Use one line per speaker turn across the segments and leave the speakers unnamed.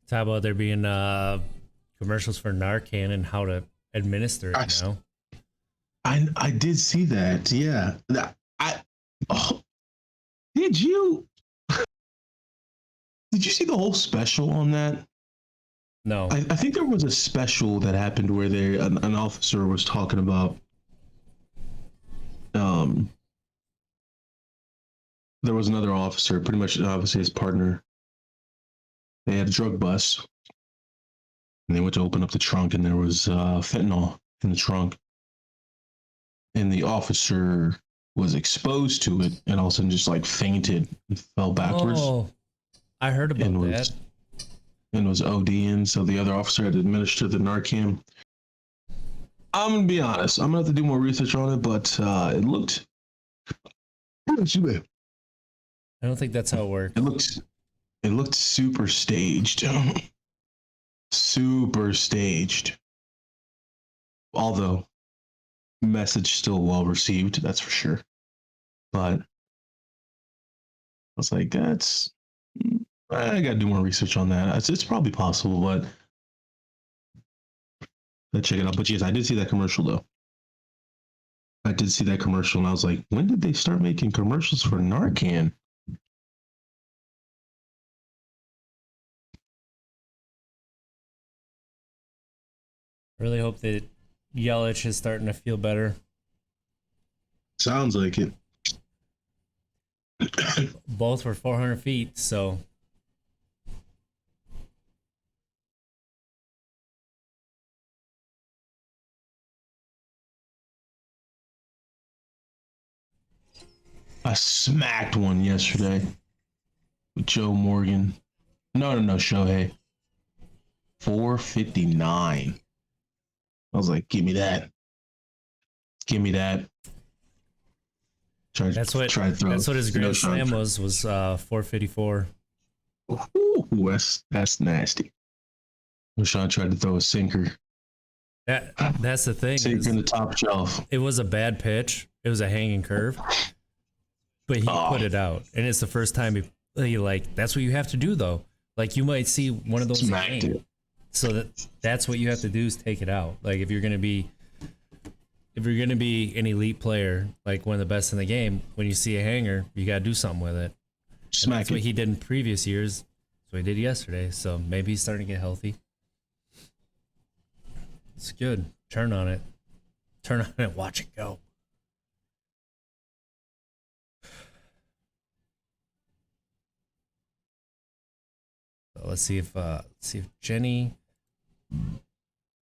How about there being commercials for Narcan and how to administer
I,
it now?
I did see that. Yeah. I oh, did you see the whole special on that?
No.
I think there was a special that happened where an officer was talking about um there was another officer, pretty much obviously his partner. They had a drug bust and they went to open up the trunk and there was fentanyl in the trunk. And the officer was exposed to it and all of a sudden just like fainted and fell backwards.
Oh, I heard about
and
that.
was ODing, so the other officer had to administer the Narcan. I'm gonna be honest. I'm gonna have to do more research on it, but it looked.
I don't think that's how it works.
It looked super staged. Super staged. Although, message still well received, that's for sure. But I was like, I gotta do more research on that. It's probably possible, but let's check it out. But yes, I did see that commercial though. I did see that commercial, and I was like, when did they start making commercials for Narcan?
I really hope that Yelich is starting to feel better.
Sounds like it.
Both were 400 feet, so.
I smacked one yesterday with Joe Morgan. No, Shohei. 459. I was like, give me that. Give me that.
That's what his grand slam was 454.
Ooh, that's nasty. Rashawn tried to throw a sinker.
That's the thing.
Sinker in the top shelf.
It was a bad pitch. It was a hanging curve. But he put it out. And it's the first time he like, that's what you have to do though. Like you might see one of those
smacked it.
So that's what you have to do is take it out. Like if you're gonna be an elite player, like one of the best in the game, when you see a hanger, you gotta do something with it.
Smack
that's
it.
What he did in previous years. That's what he did yesterday. So maybe he's starting to get healthy. It's good. Turn on it. Watch it go. So let's see if Jenny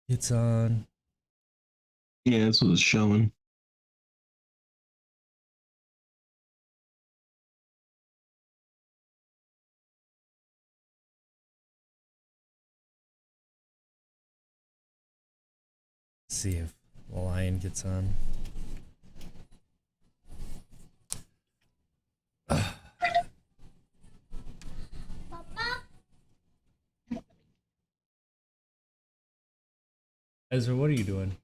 gets on.
Yeah, that's what it's showing.
Let's see if the Lion gets on. Ezra, what are you doing?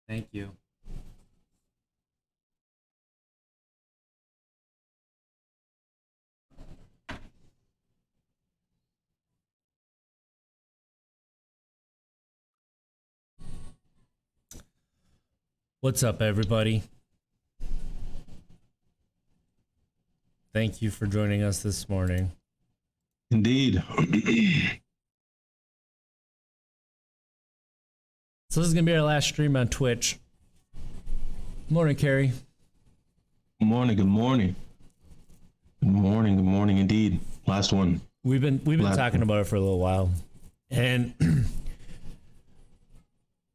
Thank you. What's up, everybody? Thank you for joining us this morning.
Indeed.
So this is going to be our last stream on Twitch. Morning, Carrie.
Good morning. Good morning indeed. Last one.
We've been talking about it for a little while. And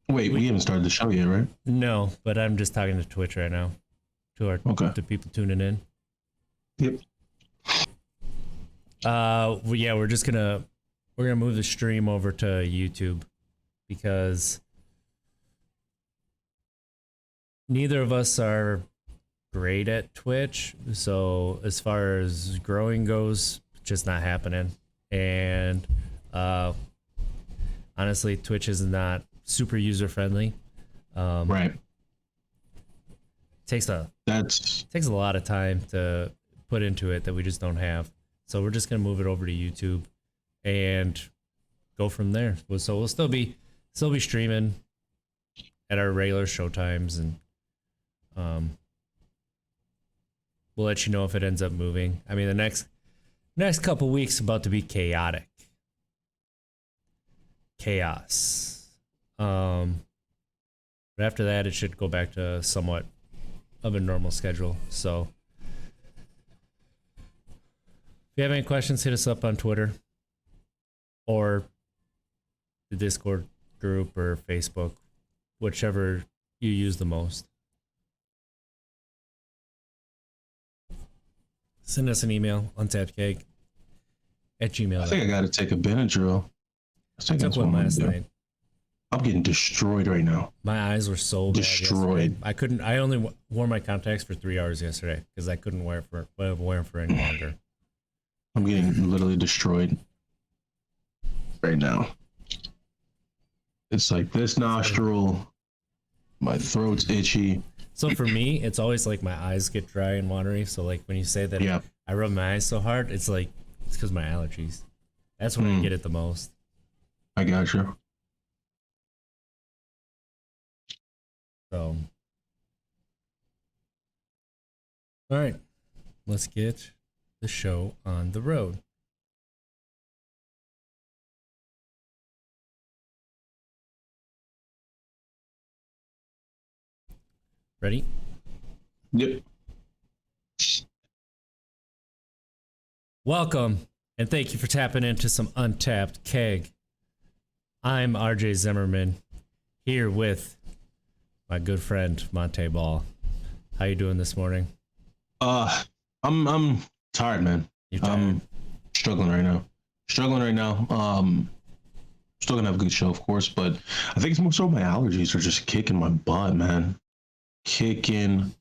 wait, we haven't started the show yet, right?
No, but I'm just talking to Twitch right now. To people tuning in.
Yep.
Yeah, we're gonna move the stream over to YouTube because neither of us are great at Twitch. So as far as growing goes, just not happening. And honestly, Twitch is not super user friendly.
Right.
Takes a
That's
lot of time to put into it that we just don't have. So we're just gonna move it over to YouTube and go from there. So we'll still be streaming at our regular show times, and we'll let you know if it ends up moving. I mean, the next couple weeks about to be chaotic. Chaos. But after that, it should go back to somewhat of a normal schedule. So if you have any questions, hit us up on Twitter or the Discord group or Facebook, whichever you use the most. Send us an email, untappedkeg@gmail.com.
I think I got to take a Benadryl. I think
took
that's
one
what I'm
last
gonna do.
night.
I'm getting destroyed right now.
My eyes were so bad
Destroyed.
yesterday. I only wore my contacts for 3 hours yesterday because I couldn't wear them for any longer.
I'm getting literally destroyed right now. It's like this nostril, my throat's itchy.
So for me, it's always like my eyes get dry and watery. So like when you say that
Yeah.
I rub my eyes so hard, it's like it's because my allergies. That's when I get it the most.
I got you.
So, all right, let's get the show on the road. Ready?
Yep.
Welcome, and thank you for tapping into some Untapped Keg. I'm RJ Zimmerman, here with my good friend Monte Ball. How you doing this morning?
I'm tired, man.
You tired?
I'm struggling right now. Still gonna have a good show, of course, but I think it's more so my allergies are just kicking my butt, man. Kicking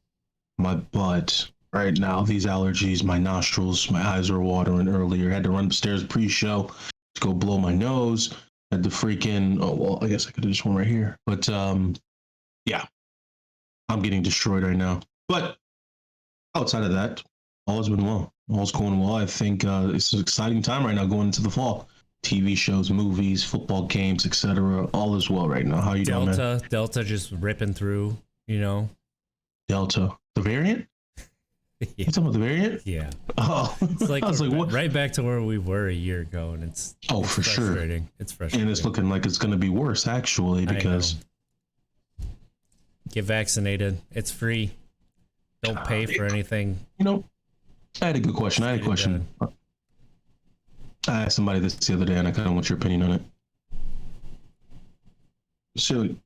my butt right now. These allergies, my nostrils, my eyes are watering earlier. Had to run upstairs pre-show to go blow my nose. Had to freaking, oh well, I guess I could have just went right here. But yeah, I'm getting destroyed right now. But outside of that, all's been well. All's going well. I think it's an exciting time right now going into the fall. TV shows, movies, football games, etc. All is well right now. How you doing, man?
Delta just ripping through, you know?
Delta. The variant?
Yeah.
You talking about the variant?
Yeah.
Oh,
It's like
I was like, what?
right back to where we were a year ago, and it's
For sure.
frustrating. It's frustrating.
And it's looking like it's going to be worse, actually, because
get vaccinated. It's free. Don't pay for anything.
you know, I had a good question. I asked somebody this the other day, and I kind of want your opinion on it. So, you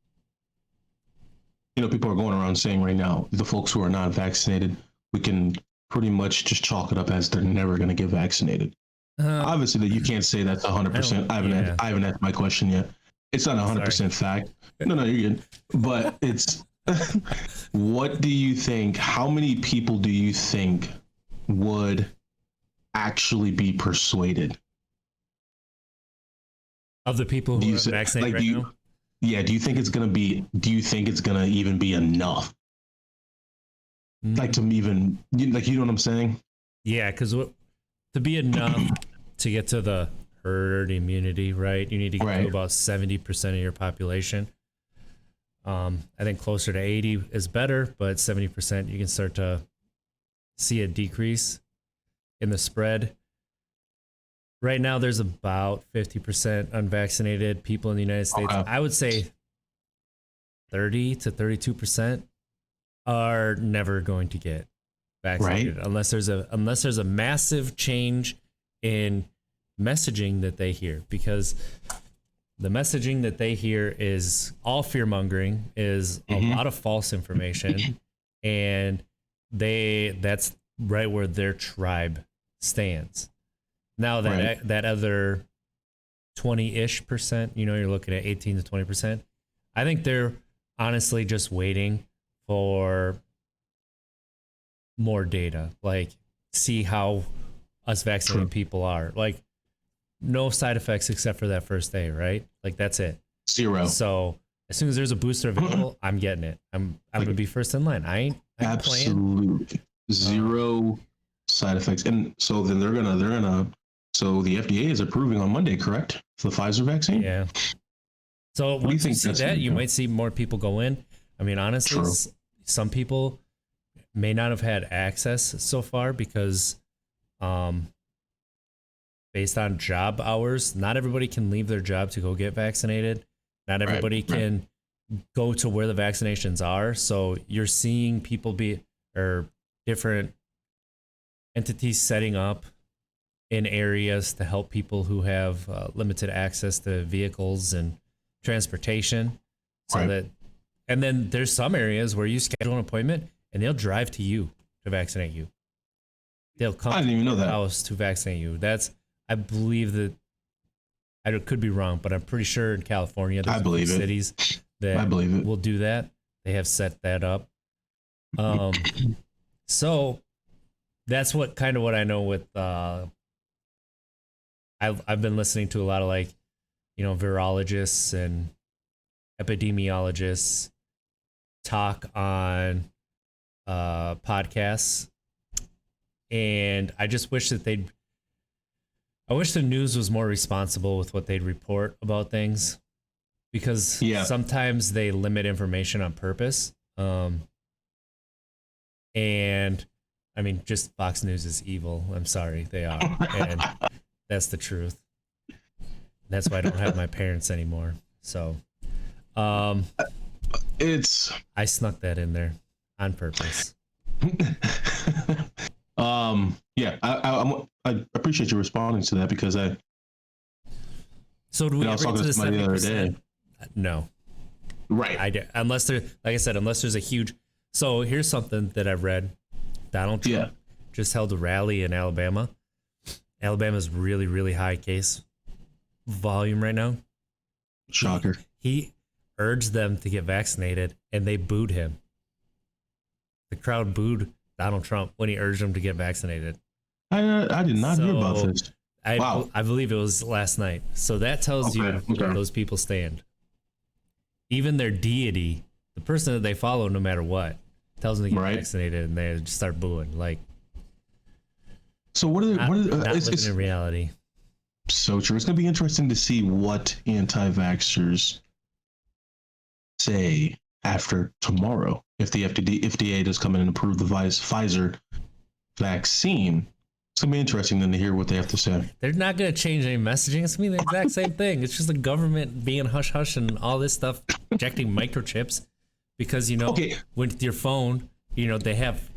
know, people are going around saying right now, the folks who are not vaccinated, we can pretty much just chalk it up as they're never going to get vaccinated. Obviously, that you can't say that's 100%. I haven't asked my question yet. It's not 100% fact. No, you're good. But it's, what do you think? How many people do you think would actually be persuaded?
Of the people who are vaccinated right now?
Yeah, do you think it's gonna even be enough? Like to even, like, you know what I'm saying?
Yeah, because to be enough to get to the herd immunity, right? You need to get to about 70% of your population. I think closer to 80 is better, but 70% you can start to see a decrease in the spread. Right now, there's about 50% unvaccinated people in the United States.
Okay.
I would say 30 to 32% are never going to get vaccinated unless there's a massive change in messaging that they hear, because the messaging that they hear is all fear mongering, is a lot of false information, and that's right where their tribe stands. Now that other 20-ish%, you're looking at 18 to 20%. I think they're honestly just waiting for more data, like see how us vaccinated people are. Like no side effects except for that first day, right? Like that's it.
0.
So As soon as there's a booster available, I'm getting it. I'm gonna be first in line. I ain't
absolutely
playing.
Zero side effects. And so then they're gonna so the FDA is approving on Monday, correct? For the Pfizer vaccine?
Yeah. So
What do you
once you
think
see
that's
that,
gonna
you
do?
might see more people go in. I mean, honestly,
True.
some people may not have had access so far because based on job hours, not everybody can leave their job to go get vaccinated. Not everybody can go to where the vaccinations are. So you're seeing people or different entities setting up in areas to help people who have limited access to vehicles and transportation. So and then there's some areas where you schedule an appointment and they'll drive to you to vaccinate you. They'll come
I didn't even know
to your
that.
house to vaccinate you. I believe that, I could be wrong, but I'm pretty sure in California, there's
I believe it.
cities that
I believe it.
will do that. They have set that up. So that's what I know with, I've been listening to a lot of virologists and epidemiologists talk on podcasts. And I just wish that I wish the news was more responsible with what they'd report about things, because sometimes they limit information on purpose. And I mean, just Fox News is evil. I'm sorry, they are. And that's the truth. That's why I don't have my parents anymore. So, I snuck that in there on purpose.
I appreciate you responding to that, because
So do we
I was talking to somebody the other day.
No.
Right.
Unless there's a huge. So here's something that I've read. Donald Trump just held a rally in Alabama. Alabama's really, really high case volume right now.
Shocker.
He urged them to get vaccinated, and they booed him. The crowd booed Donald Trump when he urged them to get vaccinated.
I did not hear about this.
I believe it was last night. So that tells you where those people stand. Even their deity, the person that they follow, no matter what, tells them to get vaccinated, and they just start booing.
So what are
not living
it's
in reality?
So true. It's going to be interesting to see what anti-vaxxers say after tomorrow. If the FDA does come in and approve the Pfizer vaccine, it's going to be interesting then to hear what they have to say.
They're not going to change any messaging. It's going to be the exact same thing. It's just the government being hush-hush and all this stuff, injecting microchips. Because, with your phone, they have...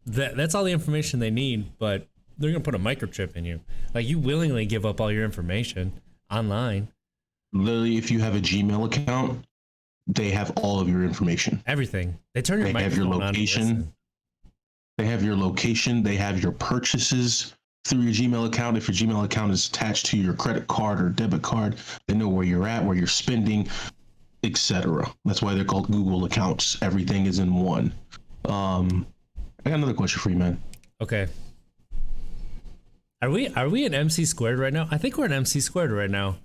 That's all the information they need, but they're going to put a microchip in you. You willingly give up all your information online.
Literally, if you have a Gmail account, they have all of your information.
Everything. They turn your
microphone on. They have your location. They have your location. They have your purchases through your Gmail account. If your Gmail account is attached to your credit card or debit card, they know where you're at, where you're spending, etc. That's why they're called Google accounts. Everything is in one. I got another question for you, man.
Okay. Are we in MC squared right now? I think we're in MC squared right now.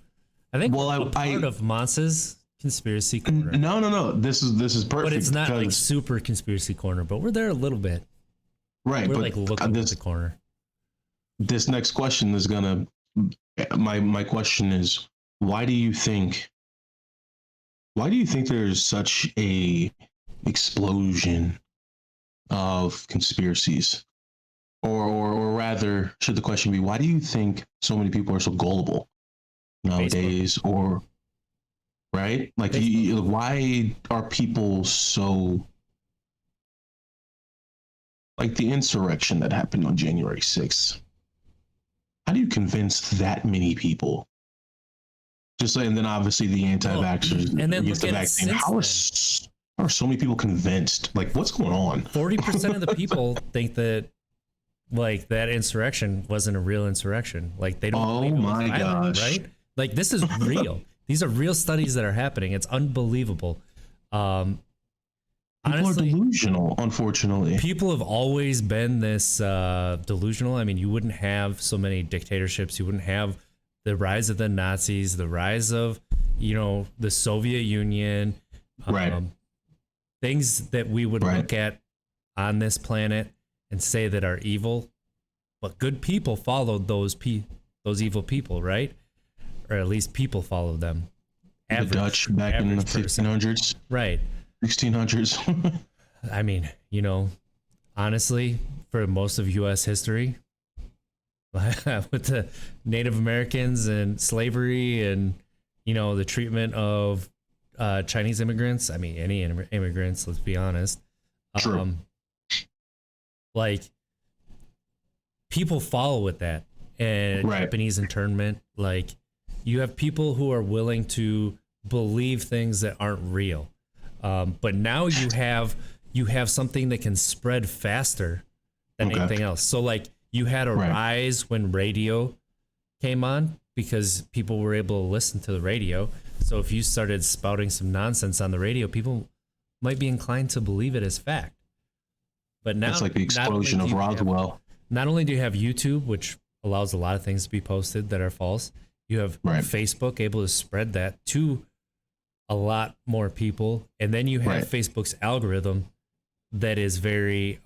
I think we're part of Monsa's conspiracy corner.
No. This is perfect.
But it's not super conspiracy corner, but we're there a little bit.
Right.
We're looking at the corner.
This next question is gonna. My question is, why do you think there's such a explosion of conspiracies? Or rather, should the question be, why do you think so many people are so gullible nowadays? Facebook. Or right? Why are people so, the insurrection that happened on January 6th? How do you convince that many people? And then obviously the anti-vaxxers
and then
against the vaccine. How are so many people convinced? What's going on?
40% of the people think that that insurrection wasn't a real insurrection. They don't believe it was violent,
gosh.
Right? This is real. These are real studies that are happening. It's unbelievable.
People
Honestly,
are delusional, unfortunately.
People have always been this delusional. I mean, you wouldn't have so many dictatorships. You wouldn't have the rise of the Nazis, the rise of, the Soviet Union,
Right.
Things that we would look at on this planet and say that are evil, but good people followed those evil people, right? Or at least people followed them.
The Dutch back in the 1500s,
right?
1600s.
I mean, honestly, for most of U.S. history, with the Native Americans and slavery and the treatment of Chinese immigrants. I mean, any immigrants. Let's be honest.
True.
Like, people follow with that, and Japanese internment. Like, you have people who are willing to believe things that aren't real. But now you have something that can spread faster than anything else. So like, you had a rise when radio came on because people were able to listen to the radio. So if you started spouting some nonsense on the radio, people might be inclined to believe it as fact. But now
it's like the explosion of Roswell.
Not only do you have YouTube, which allows a lot of things to be posted that are false, you have Facebook able to spread that to a lot more people. And then you have Facebook's algorithm that is very,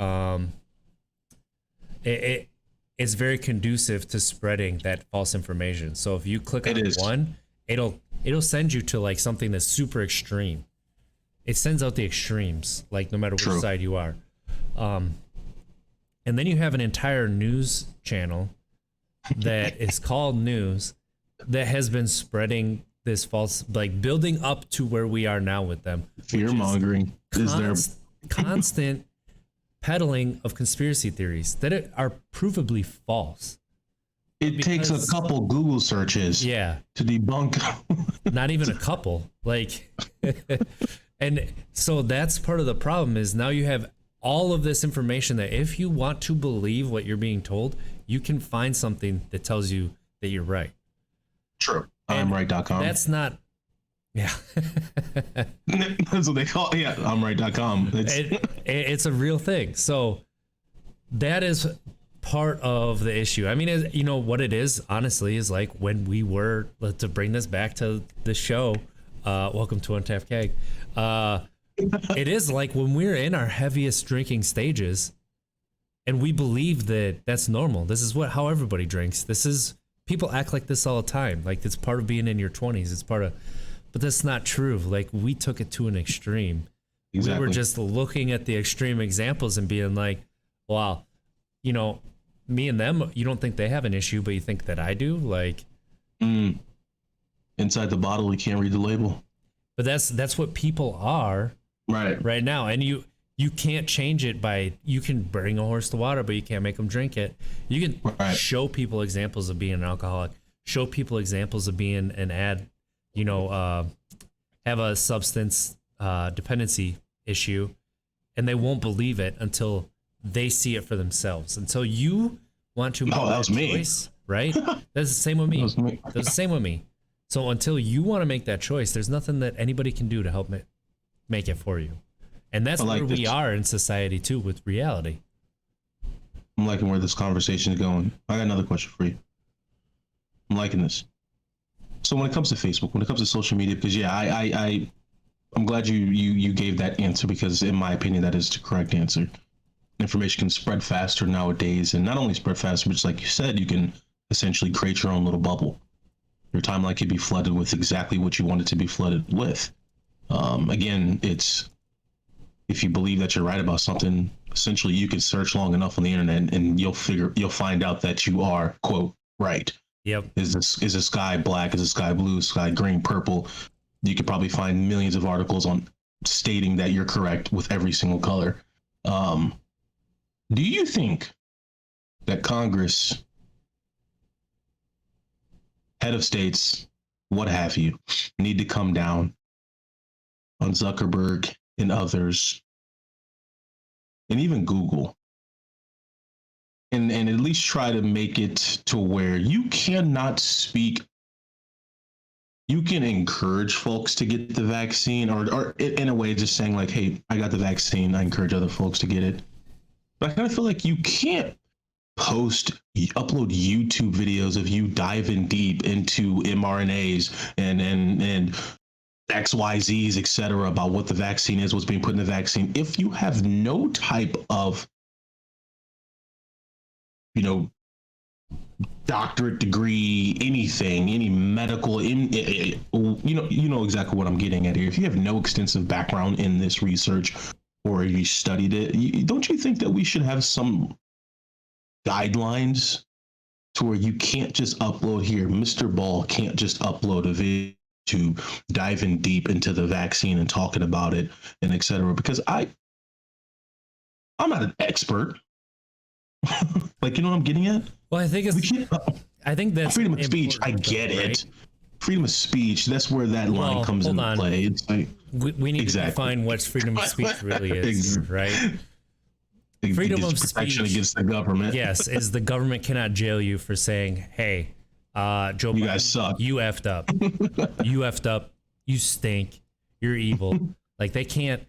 it's very conducive to spreading that false information. So if you click on one, it'll send you to like something that's super extreme. It sends out the extremes, like no matter which side you are. And then you have an entire news channel that is called News that has been spreading this false, like building up to where we are now with them.
Fear mongering is there.
Constant peddling of conspiracy theories that are provably false.
It takes a couple Google searches to debunk.
Not even a couple. Like, and so that's part of the problem is now you have all of this information that if you want to believe what you're being told, you can find something that tells you that you're right.
True. I'mRight.com.
That's not,
that's what they call it. Yeah, I'mRight.com.
It's a real thing. So that is part of the issue. I mean, what it is, honestly, is like when we were, to bring this back to the show, welcome to Untapped Keg. It is like when we're in our heaviest drinking stages and we believe that that's normal. This is how everybody drinks. People act like this all the time. Like it's part of being in your 20s. It's part of, but that's not true. Like we took it to an extreme. Exactly. We were just looking at the extreme examples and being like, wow, me and them, you don't think they have an issue, but you think that I do? Like,
inside the bottle, you can't read the label.
But that's what people are right now. And you can't change it you can bring a horse to water, but you can't make them drink it. You can show people examples of being an alcoholic, show people examples of being an have a substance dependency issue, and they won't believe it until they see it for themselves. Until you want to make that choice, right? That's the same with me. That's the same with me. So until you want to make that choice, there's nothing that anybody can do to help make it for you. And that's where we are in society too, with reality.
I'm liking where this conversation is going. I got another question for you. I'm liking this. So when it comes to Facebook, when it comes to social media, because I'm glad you gave that answer, because in my opinion, that is the correct answer. Information can spread faster nowadays, and not only spread faster, but just like you said, you can essentially create your own little bubble. Your timeline can be flooded with exactly what you want it to be flooded with. Again, if you believe that you're right about something, essentially you can search long enough on the internet and you'll find out that you are, quote, right.
Yep.
Is the sky black? Is the sky blue? Sky green? Purple? You could probably find millions of articles on stating that you're correct with every single color. Do you think that Congress, head of states, what have you, need to come down on Zuckerberg and others, and even Google, and at least try to make it to where you cannot speak? You can encourage folks to get the vaccine, or in a way just saying like, hey, I got the vaccine, I encourage other folks to get it. But I kind of feel like you can't upload YouTube videos of you diving deep into mRNAs and XYZs, etc., about what the vaccine is, what's being put in the vaccine. If you have no type of, doctorate degree, anything, any medical, you know exactly what I'm getting at here. If you have no extensive background in this research, or you studied it, don't you think that we should have some guidelines to where you can't just upload here? Mr. Ball can't just upload a video to dive in deep into the vaccine and talking about it and etc. Because I'm not an expert. Like, you know what I'm getting at?
Well, I think that's
freedom of speech. I get it. Right? Freedom of speech. That's where that line comes into play. It's like,
we need to define what freedom of speech really is, right? Freedom of speech
against the government.
Yes, is the government cannot jail you for saying, "Hey, Joe,
you guys suck.
You effed up. You effed up. You stink. You're evil." Like, they can't.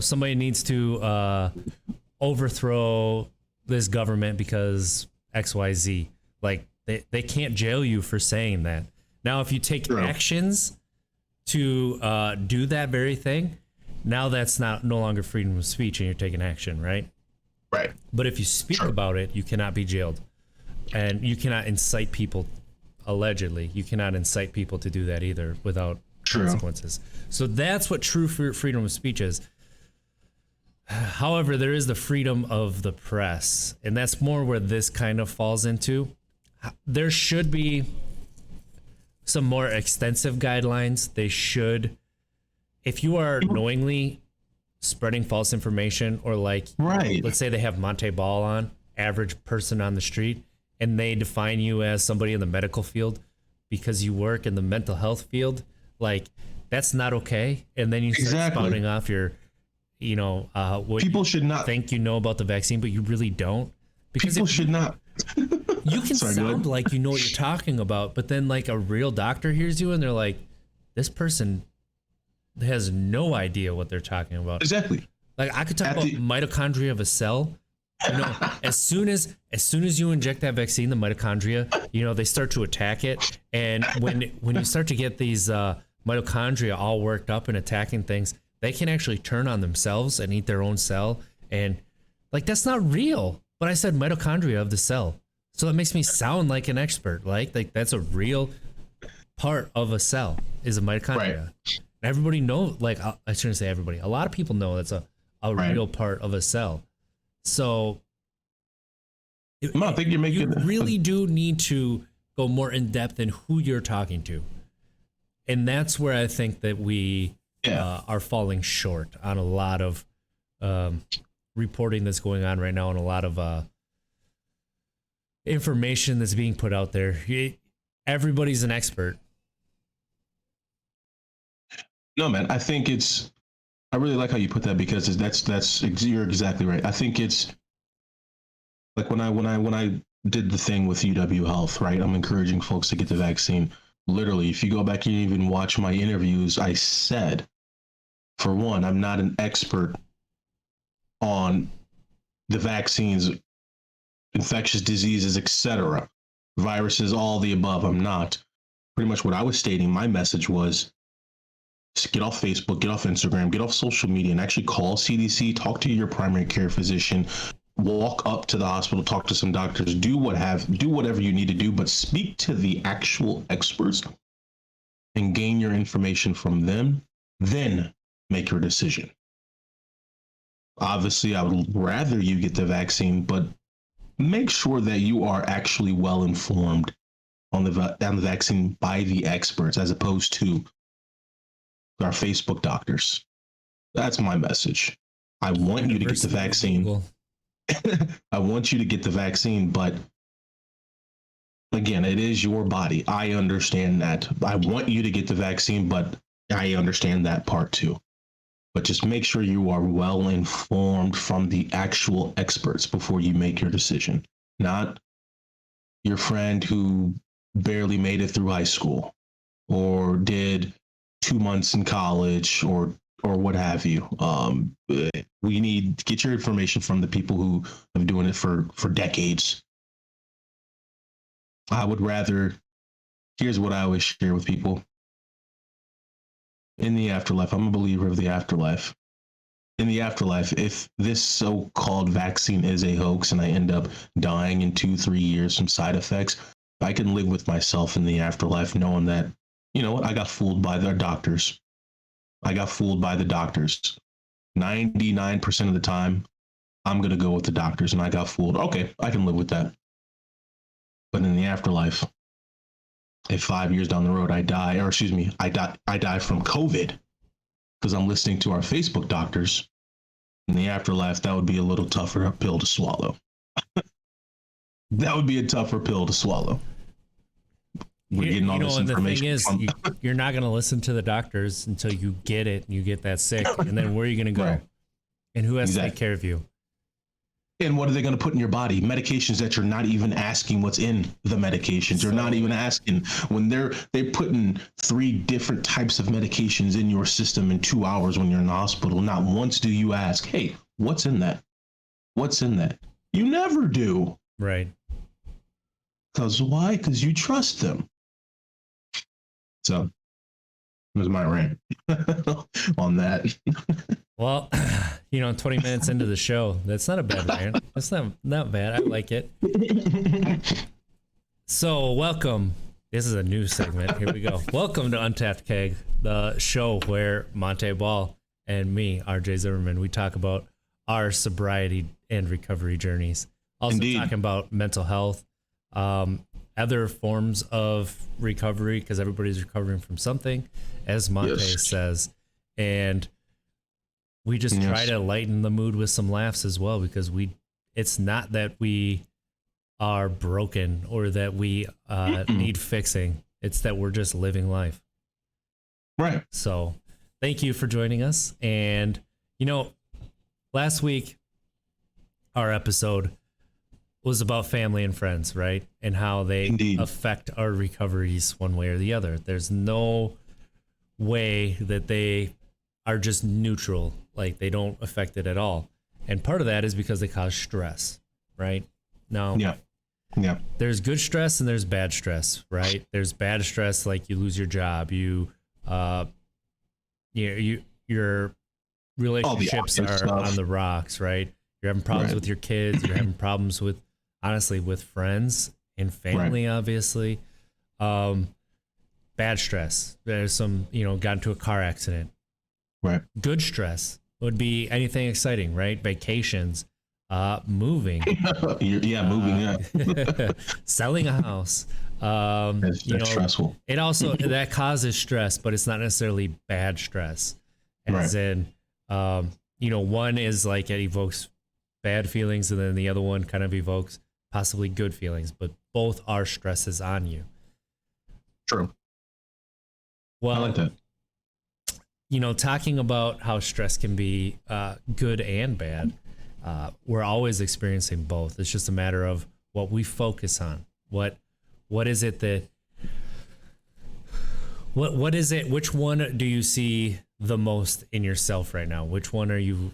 Somebody needs to overthrow this government because XYZ. Like, they can't jail you for saying that. Now, if you take actions to do that very thing, now that's no longer freedom of speech, and you're taking action, right?
Right.
But if you speak about it, you cannot be jailed, and you cannot incite people. Allegedly, you cannot incite people to do that either without consequences. So that's what true freedom of speech is. However, there is the freedom of the press, and that's more where this kind of falls into. There should be some more extensive guidelines. They should, if you are knowingly spreading false information, or let's say they have Monte Ball on, average person on the street, and they define you as somebody in the medical field because you work in the mental health field, like, that's not okay. And then you start spouting off your, what
people should not
think about the vaccine, but you really don't. Because
people should not.
You can sound like you know what you're talking about, but then like a real doctor hears you and they're like, this person has no idea what they're talking about.
Exactly.
Like, I could talk about mitochondria of a cell. As soon as you inject that vaccine, the mitochondria, they start to attack it. And when you start to get these mitochondria all worked up and attacking things, they can actually turn on themselves and eat their own cell. And like, that's not real. But I said mitochondria of the cell. So that makes me sound like an expert. Like that's a real part of a cell, is a mitochondria. Right. Everybody knows, like, I shouldn't say everybody. A lot of people know that's a real part of a cell. So
I think you're making
you really do need to go more in depth in who you're talking to. And that's where I think that we are falling short on a lot of reporting that's going on right now, and a lot of information that's being put out there. Everybody's an expert.
No, man, I think I really like how you put that, because you're exactly right. I think it's like when I did the thing with UW Health, right? I'm encouraging folks to get the vaccine. Literally, if you go back and even watch my interviews, I said, for one, I'm not an expert on the vaccines, infectious diseases, etc., viruses, all the above. I'm not. Pretty much what I was stating, my message was, get off Facebook, get off Instagram, get off social media, and actually call CDC, talk to your primary care physician, walk up to the hospital, talk to some doctors, do whatever you need to do, but speak to the actual experts and gain your information from them, then make your decision. Obviously, I would rather you get the vaccine, but make sure that you are actually well informed on the vaccine by the experts, as opposed to our Facebook doctors. That's my message. I want you to get the vaccine. I want you to get the vaccine, but again, it is your body. I understand that. I want you to get the vaccine, but I understand that part too. But just make sure you are well informed from the actual experts before you make your decision. Not your friend who barely made it through high school, or did 2 months in college, or what have you. We need to get your information from the people who have been doing it for decades. I would rather, here's what I always share with people. In the afterlife, I'm a believer of the afterlife. In the afterlife, if this so-called vaccine is a hoax and I end up dying in 2-3 years from side effects, I can live with myself in the afterlife knowing that, you know what, I got fooled by the doctors. I got fooled by the doctors. 99% of the time, I'm going to go with the doctors and I got fooled. Okay, I can live with that. But in the afterlife, if 5 years down the road I die, or excuse me, I die from COVID because I'm listening to our Facebook doctors, in the afterlife, that would be a little tougher pill to swallow. That would be a tougher pill to swallow. We're getting all this information.
The thing is, you're not going to listen to the doctors until you get it and you get that sick. And then where are you going to go? Right. And who has to take care of you? And
what are they going to put in your body? Medications that you're not even asking what's in the medications. You're not even asking when they're putting 3 different types of medications in your system in 2 hours when you're in the hospital. Not once do you ask, hey, what's in that? What's in that? You never do.
Right.
Because why? Because you trust them. So, that was my rant on that.
Well, 20 minutes into the show, that's not a bad rant. That's not bad. I like it. So, welcome. This is a new segment. Here we go. Welcome to Untapped Keg, the show where Monte Ball and me, RJ Zimmerman, we talk about our sobriety and recovery journeys. Also
Indeed.
Talking about mental health, other forms of recovery, because everybody's recovering from something, as Monte says. And we just try to lighten the mood with some laughs as well, because it's not that we are broken or that we need fixing. It's that we're just living life.
Right.
So thank you for joining us. And, last week, our episode was about family and friends, right? And how they affect our recoveries one way or the other. There's no way that they are just neutral, like they don't affect it at all. And part of that is because they cause stress, right? Now, there's good stress and there's bad stress, right? There's bad stress, like you lose your job, your relationships are on the rocks, right? You're having problems with your kids. You're having problems with friends and family, obviously. Bad stress. There's some, got into a car accident.
Right.
Good stress would be anything exciting, right? Vacations, moving.
Moving.
Selling a house.
That's stressful.
It also, that causes stress, but it's not necessarily bad stress. As in, one is like it evokes bad feelings, and then the other one kind of evokes possibly good feelings, but both are stresses on you.
True.
Well,
I like that.
Talking about how stress can be good and bad, we're always experiencing both. It's just a matter of what we focus on. What is it that? What is it? Which one do you see the most in yourself right now? Which one are you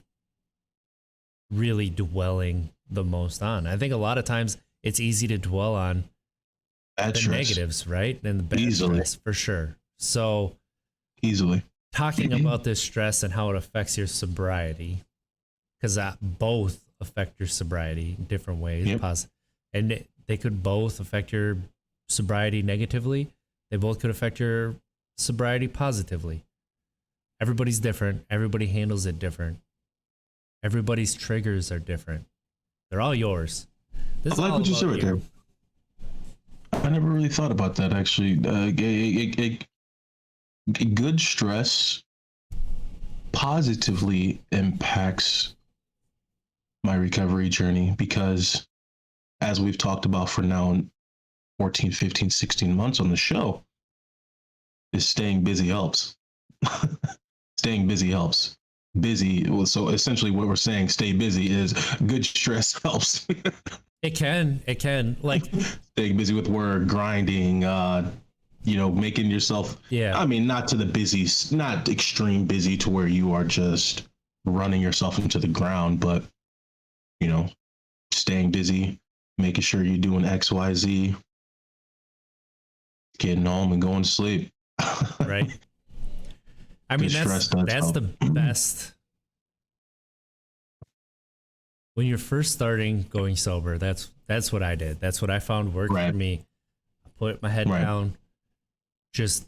really dwelling the most on? I think a lot of times it's easy to dwell on the negatives, right? And the bad stress, for sure. So
easily
talking about this stress and how it affects your sobriety, because both affect your sobriety in different ways. And they could both affect your sobriety negatively. They both could affect your sobriety positively. Everybody's different. Everybody handles it different. Everybody's triggers are different. They're all yours.
I like what you said right there. I never really thought about that, actually. Good stress positively impacts my recovery journey because, as we've talked about for now 14, 15, 16 months on the show, is staying busy helps. Staying busy helps. So essentially what we're saying, stay busy, is good stress helps.
It can like
staying busy with work, grinding, making yourself, I mean, not to the busy, not extreme busy to where you are just running yourself into the ground, but staying busy, making sure you're doing XYZ, getting home and going to sleep.
Right. I mean,
Good stress does
that's
help.
the best. When you're first starting going sober, that's what I did. That's what I found worked for
Right.
me. I put my head
Right.
down, just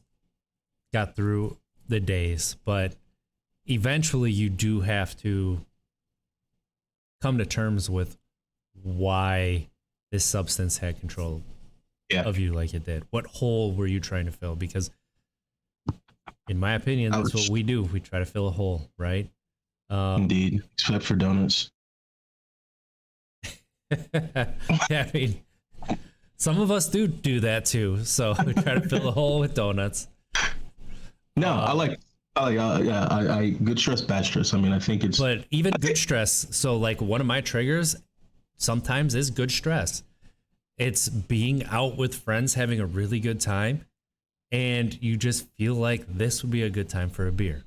got through the days. But eventually you do have to come to terms with why this substance had control
Yeah.
of you like it did. What hole were you trying to fill? Because in my opinion, that's what we do. We try to fill a hole, right?
Indeed. Except for donuts.
Yeah, I mean, some of us do that too. So we try to fill a hole with donuts.
No, I good stress, bad stress. I mean, I think it's.
But even good stress. So like one of my triggers sometimes is good stress. It's being out with friends, having a really good time, and you just feel like this would be a good time for a beer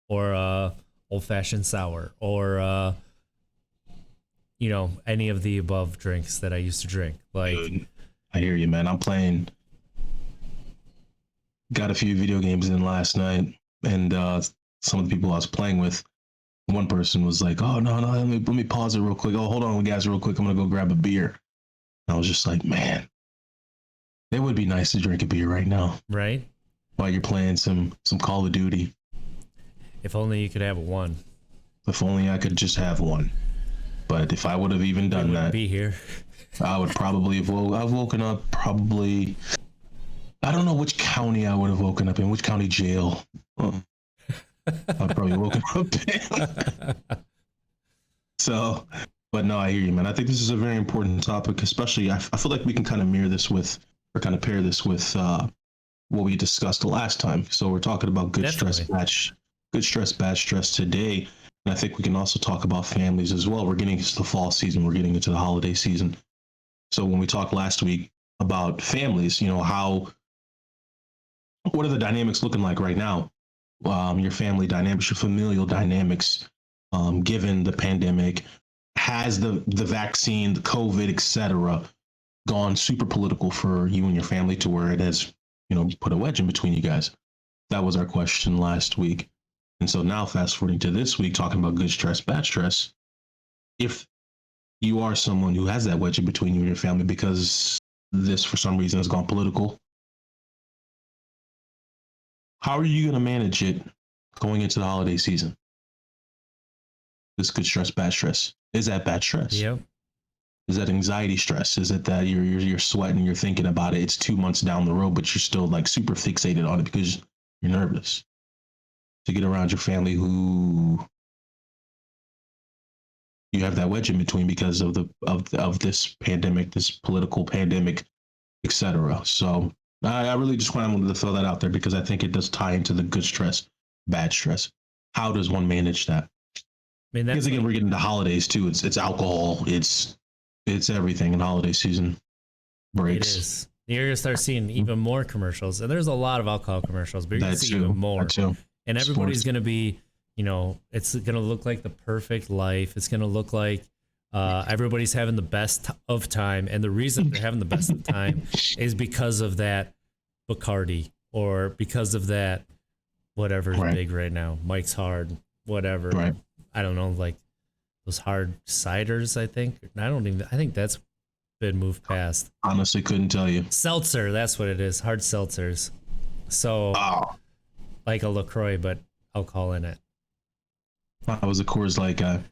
or a old fashioned sour or you know, any of the above drinks that I used to drink. Like,
Dude, I hear you, man. I'm playing. Got a few video games in last night, and some of the people I was playing with, one person was like, "Oh no, let me pause it real quick. Oh, hold on, guys, real quick. I'm gonna go grab a beer." And I was just like, "Man, it would be nice to drink a beer right now
right?
while you're playing some Call of Duty.
If only you could have one.
If only I could just have one. But if I would have even done that,
Be here.
I would probably have I've woken up probably. I don't know which county I would have woken up in, which county jail. I'd probably woken up in. So, but no, I hear you, man. I think this is a very important topic, especially I feel like we can kind of mirror this with, or kind of pair this with what we discussed the last time. So we're talking about good stress, bad stress today. And I think we can also talk about families as well. We're getting into the fall season. We're getting into the holiday season. So when we talked last week about families, you know, what are the dynamics looking like right now? Your family dynamics, your familial dynamics, given the pandemic, has the vaccine, the COVID, etc., gone super political for you and your family to where it has, you know, put a wedge in between you guys? That was our question last week. And so now fast forwarding to this week, talking about good stress, bad stress. If you are someone who has that wedge in between you and your family because this, for some reason, has gone political, how are you going to manage it going into the holiday season? This good stress, bad stress. Is that bad stress?
Yep.
Is that anxiety stress? Is it that you're sweating, you're thinking about it? It's 2 months down the road, but you're still like super fixated on it because you're nervous to get around your family who you have that wedge in between because of this pandemic, this political pandemic, etc. So I really just wanted to throw that out there because I think it does tie into the good stress, bad stress. How does one manage that?
I mean, that's
because again, we're getting to holidays too. It's alcohol. It's everything in holiday season. Breaks.
It is. You're gonna start seeing even more commercials, and there's a lot of alcohol commercials, but you're gonna see even more. And everybody's gonna be, you know, it's gonna look like the perfect life. It's gonna look like everybody's having the best of time, and the reason they're having the best of time is because of that Bacardi or because of that whatever's big right now. Mike's Hard, whatever.
Right.
I don't know, like those hard ciders. I think that's been moved past.
Honestly, couldn't tell you.
Seltzer, that's what it is. Hard seltzers. So, like a LaCroix, but alcohol in it.
I was a Coors Light guy.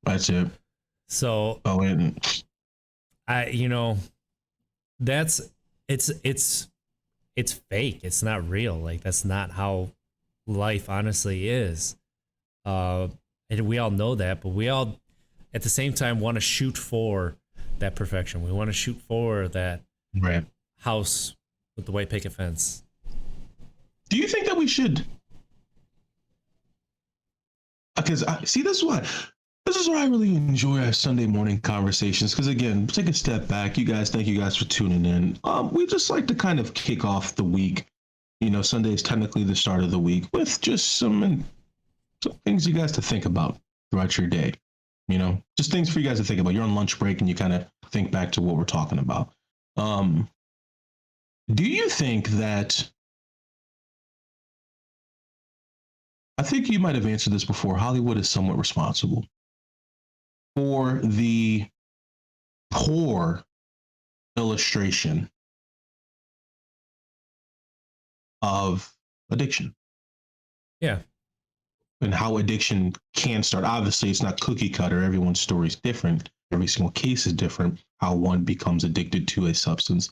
That's it.
So, you know, it's fake. It's not real. Like that's not how life honestly is. And we all know that, but we all at the same time want to shoot for that perfection. We want to shoot for that house with the white picket fence.
Do you think that we should? Because this is why I really enjoy our Sunday morning conversations. Because again, take a step back. Thank you guys for tuning in. We just like to kind of kick off the week. You know, Sunday is technically the start of the week with just some things you guys to think about throughout your day. You know, just things for you guys to think about. You're on lunch break and you kind of think back to what we're talking about. Do you think that I think you might have answered this before. Hollywood is somewhat responsible for the poor illustration of addiction.
Yeah.
And how addiction can start. Obviously, it's not cookie cutter. Everyone's story is different. Every single case is different. How one becomes addicted to a substance.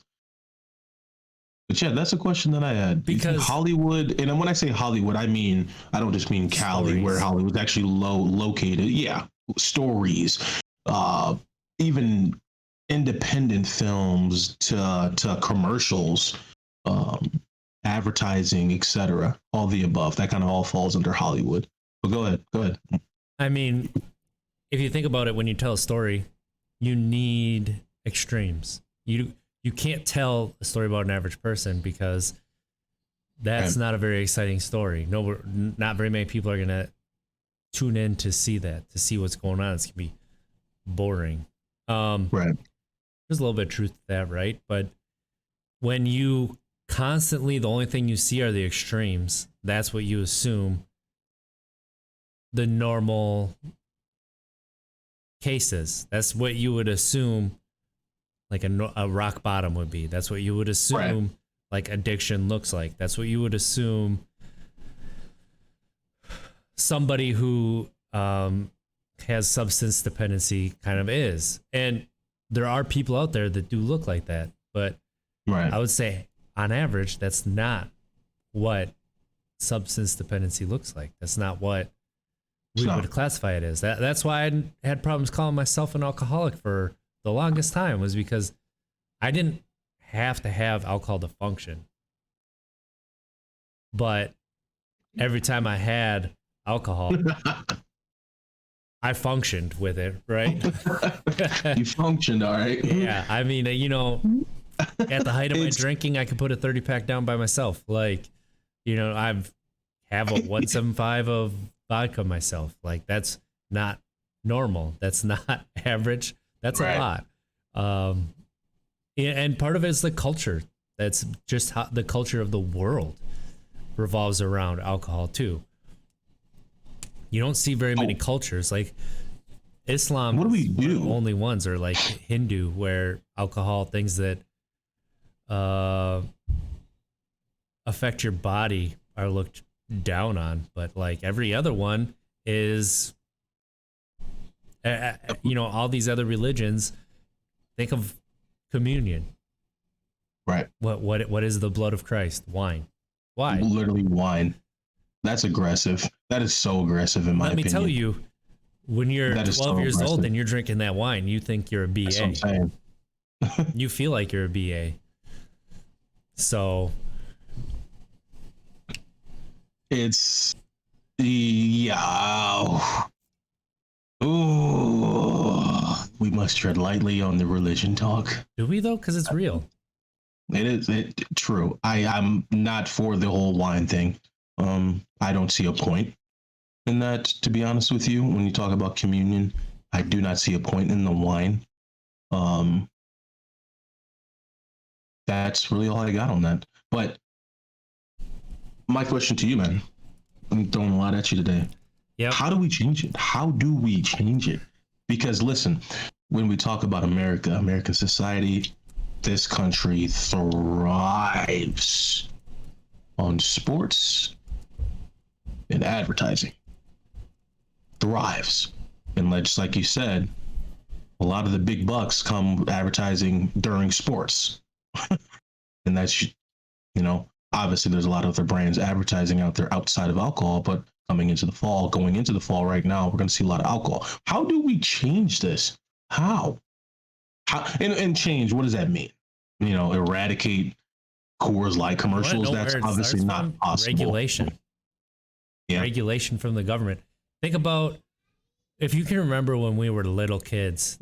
But yeah, that's a question that I had.
Because
Hollywood, and when I say Hollywood, I don't just mean Cali,
stories.
where Hollywood's actually located. Yeah, stories, even independent films to commercials, advertising, etc. All the above. That kind of all falls under Hollywood. But go ahead.
I mean, if you think about it, when you tell a story, you need extremes. You can't tell a story about an average person because that's not a very exciting story. No, not very many people are gonna tune in to see that, to see what's going on. It's gonna be boring.
Right.
There's a little bit of truth to that, right? But when you constantly, the only thing you see are the extremes, that's what you assume the normal cases. That's what you would assume like a rock bottom would be. That's what you would assume like addiction looks like. That's what you would assume somebody who has substance dependency kind of is. And there are people out there that do look like that, but I would say on average, that's not what substance dependency looks like. That's not what we would classify it as. That's why I had problems calling myself an alcoholic for the longest time, was because I didn't have to have alcohol to function. But every time I had alcohol, I functioned with it, right?
You functioned, all right.
Yeah, I mean, at the height of my drinking, I could put a 30-pack down by myself. Like, I've have a 175 of vodka myself. Like, that's not normal. That's not average. That's a lot. And part of it is the culture. That's just how the culture of the world revolves around alcohol too. You don't see very many cultures like Islam.
What do we do?
Only ones are like Hindu, where alcohol, things that affect your body, are looked down on. But like every other one is, all these other religions. Think of communion.
Right.
What is the blood of Christ? Wine. Why?
Literally wine. That's aggressive. That is so aggressive in my opinion.
Let me tell you, when you're 12 years old and you're drinking that wine, you think you're a BA.
That's what I'm saying.
You feel like you're a BA. So
it's Ooh, we must tread lightly on the religion talk.
Do we though? Because it's real.
It is true. I'm not for the whole wine thing. I don't see a point in that, to be honest with you. When you talk about communion, I do not see a point in the wine. That's really all I got on that. But my question to you, man, I'm throwing a lot at you today.
Yeah.
How do we change it? How do we change it? Because listen, when we talk about American society, this country thrives on sports and advertising. Thrives. And just like you said, a lot of the big bucks come advertising during sports. And that's, obviously there's a lot of other brands advertising out there outside of alcohol, but going into the fall right now, we're going to see a lot of alcohol. How do we change this? How and change, what does that mean? Eradicate Coors Light commercials? That's obviously not possible.
Regulation. Yeah. Regulation from the government. Think about, if you can remember when we were little kids,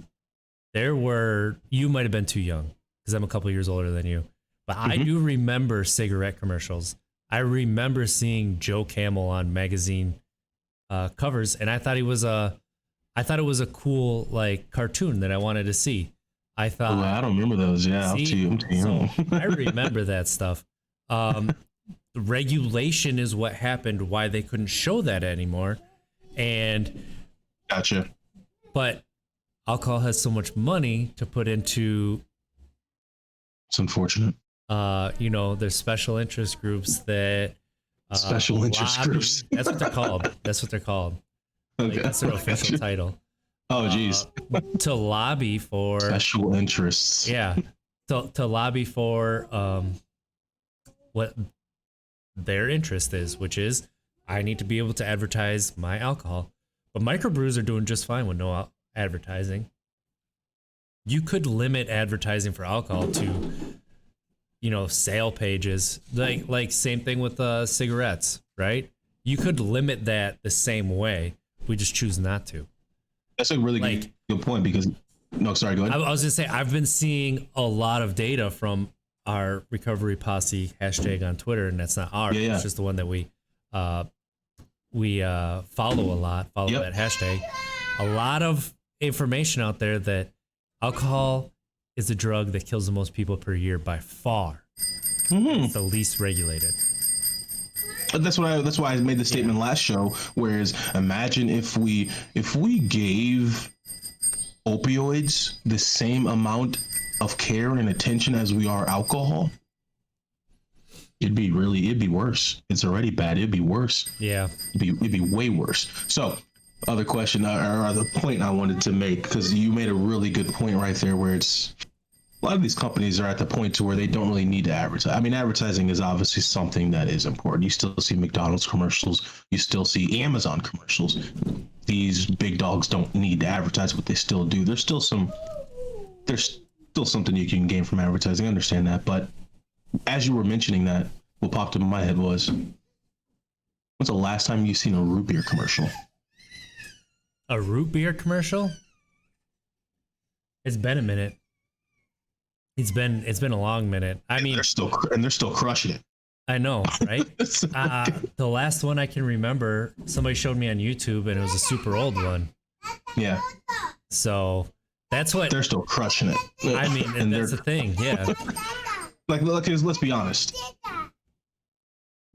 you might have been too young because I'm a couple years older than you, but I do remember cigarette commercials. I remember seeing Joe Camel on magazine covers, and I thought it was a cool like cartoon that I wanted to see. I thought,
I don't remember those. Yeah, I'm too young.
So I remember that stuff. the regulation is what happened, why they couldn't show that anymore. And
Gotcha.
but alcohol has so much money to put into,
It's unfortunate.
there's special interest groups that
Special interest
lobby.
groups.
That's what they're called. That's what they're called. Like,
Okay.
that's their official title.
Oh, geez.
To lobby for
Special interests.
yeah, to lobby for what their interest is, which is I need to be able to advertise my alcohol. But microbrews are doing just fine with no advertising. You could limit advertising for alcohol to, sale pages, like same thing with cigarettes, right? You could limit that the same way. We just choose not to.
That's a really good point because, no, sorry, go ahead.
I was gonna say I've been seeing a lot of data from our Recovery Posse hashtag on Twitter, and that's not ours.
Yeah.
It's just the one that we follow a lot. Follow that hashtag. A lot of information out there that alcohol is the drug that kills the most people per year by far.
Mm-hmm.
It's the least regulated.
That's why I made the statement last show. Whereas, imagine if we gave opioids the same amount of care and attention as we are alcohol, it'd be worse. It's already bad. It'd be worse.
Yeah.
It'd be way worse. So, other question or other point I wanted to make, because you made a really good point right there, where it's a lot of these companies are at the point to where they don't really need to advertise. I mean, advertising is obviously something that is important. You still see McDonald's commercials. You still see Amazon commercials. These big dogs don't need to advertise, but they still do. There's still something you can gain from advertising. I understand that. But as you were mentioning that, what popped in my head was, when's the last time you've seen a root beer commercial?
A root beer commercial? It's been a minute. It's been a long minute. I mean,
they're still crushing it.
I know, right? The last one I can remember, somebody showed me on YouTube, and it was a super old one.
Yeah.
So that's what
they're still crushing it.
I mean, and that's the thing. Yeah.
Let's be honest.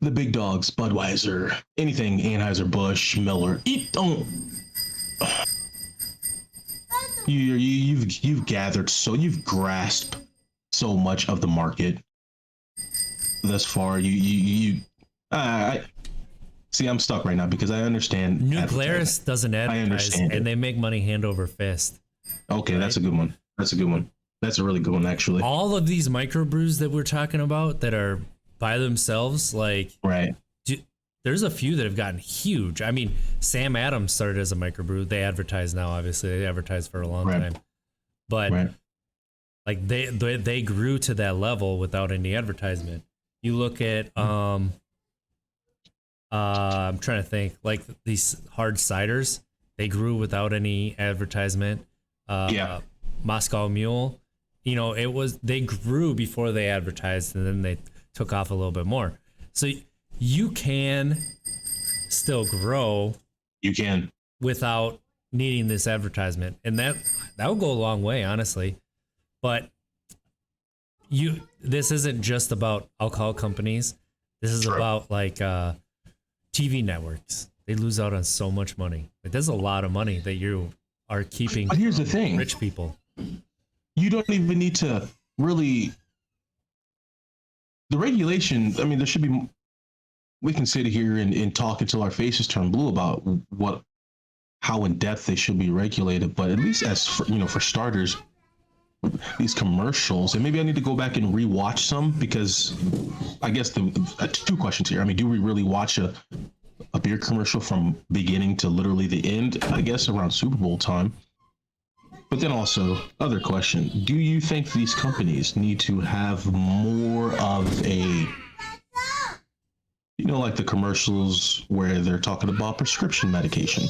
The big dogs, Budweiser, anything Anheuser-Busch, Miller, you've gathered, so you've grasped so much of the market thus far. I see, I'm stuck right now because I understand.
New Glarus doesn't advertise, and they make money hand over fist.
Okay, right? That's a good one. That's a really good one, actually.
All of these microbrews that we're talking about that are by themselves,
right.
There's a few that have gotten huge. I mean, Sam Adams started as a microbrew. They advertise now, obviously. They advertised for a long time. But they grew to that level without any advertisement. You look at I'm trying to think, like these hard ciders, they grew without any advertisement. Moscow Mule, they grew before they advertised, and then they took off a little bit more. So you can still grow. You can without needing this advertisement, and that will go a long way, honestly. But this isn't just about alcohol companies. This is about TV networks. They lose out on so much money. There's a lot of money that you are keeping.
But here's the thing:
rich people.
You don't even need to really. The regulation. I mean, there should be. We can sit here and talk until our faces turn blue about how in depth they should be regulated. But at least for starters, these commercials, and maybe I need to go back and rewatch some, because I guess two questions here. I mean, do we really watch a beer commercial from beginning to literally the end? I guess around Super Bowl time. But then also, other question: do you think these companies need to have more of a, like the commercials where they're talking about prescription medication,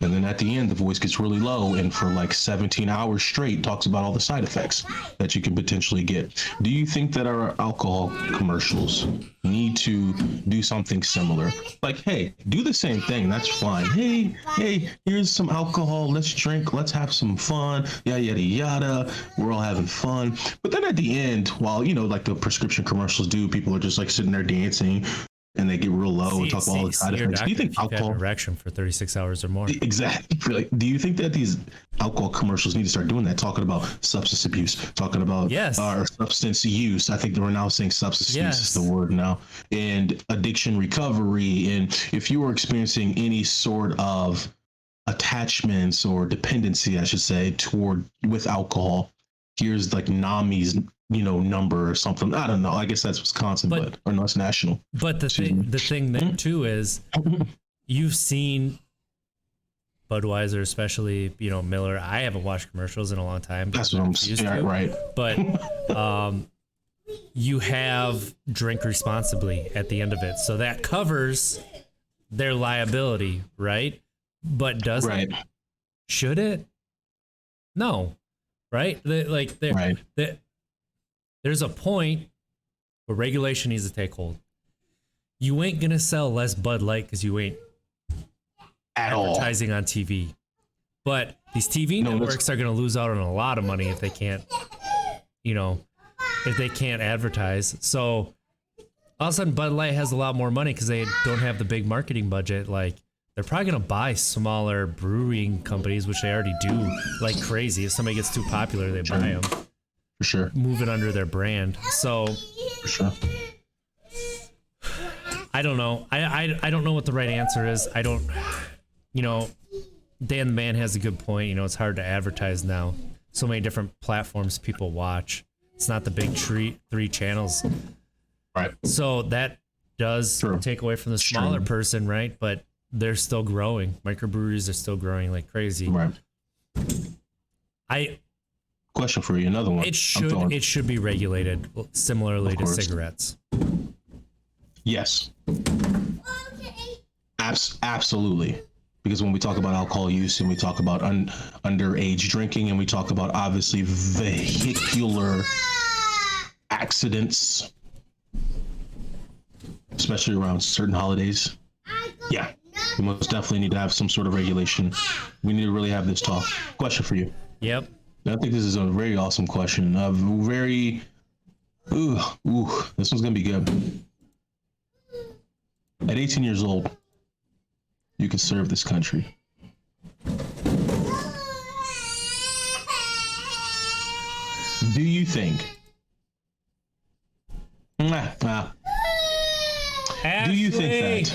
and then at the end the voice gets really low and for like 17 hours straight talks about all the side effects that you can potentially get? Do you think that our alcohol commercials need to do something similar? Like, hey, do the same thing, that's fine. Hey, here's some alcohol, let's drink, let's have some fun, yada yada, we're all having fun. But then at the end, while like the prescription commercials do, people are just like sitting there dancing, and they get real low and talk about all the side effects. Do you think alcohol
an erection for 36 hours or more?
Exactly. Like, do you think that these alcohol commercials need to start doing that, talking about substance abuse, talking about substance use? I think that we're now saying substance use is the word now, and addiction recovery. And if you are experiencing any sort of attachments or dependency, I should say, toward with alcohol, here's like NAMI's number or something. I don't know. I guess that's Wisconsin, but or no, it's national.
But the thing there too is you've seen Budweiser, especially Miller. I haven't watched commercials in a long time.
That's what I'm saying, right?
But you have drink responsibly at the end of it, so that covers their liability, right? But does it? Should it? No, right? There's a point where regulation needs to take hold. You ain't gonna sell less Bud Light because you ain't advertising on TV. But these TV networks are gonna lose out on a lot of money if they can't, if they can't advertise. So all of a sudden, Bud Light has a lot more money because they don't have the big marketing budget. Like, they're probably going to buy smaller brewing companies, which they already do like crazy. If somebody gets too popular, they buy them.
For sure.
Move it under their brand. So,
for sure.
I don't know. I don't know what the right answer is. I don't, Dan the Man has a good point. It's hard to advertise now. So many different platforms people watch. It's not the big three channels.
Right.
So that does take away from the smaller person, right? But they're still growing. Microbreweries are still growing like crazy.
Right. Question for you, another one.
It should be regulated similarly to cigarettes.
Yes. Absolutely. Because when we talk about alcohol use and we talk about underage drinking and we talk about obviously vehicular accidents, especially around certain holidays, we most definitely need to have some sort of regulation. We need to really have this talk. Question for you.
Yep.
I think this is a very awesome question. This one's gonna be good. At 18 years old, you can serve this country. Do you think? Do you think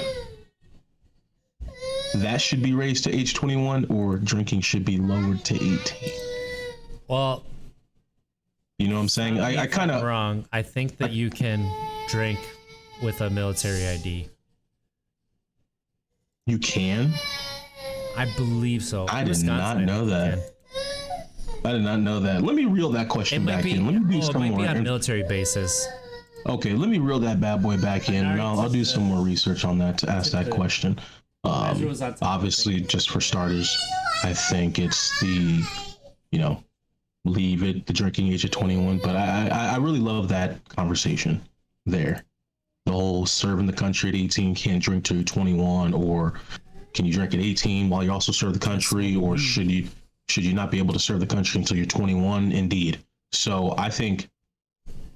that should be raised to age 21, or drinking should be lowered to 18?
Well,
you know what I'm saying? I kind of
wrong. I think that you can drink with a military ID.
You can?
I believe so.
I did not know that. I did not know that. Let me reel that question back in. Let me do some more. It might be
on a military basis.
Okay, let me reel that bad boy back in, and I'll do some more research on that to ask that question. Obviously, just for starters, I think it's the, leave it the drinking age of 21. But I really love that conversation there. The whole serving the country at 18, can't drink till you're 21, or can you drink at 18 while you also serve the country, or should you not be able to serve the country until you're 21? Indeed. So I think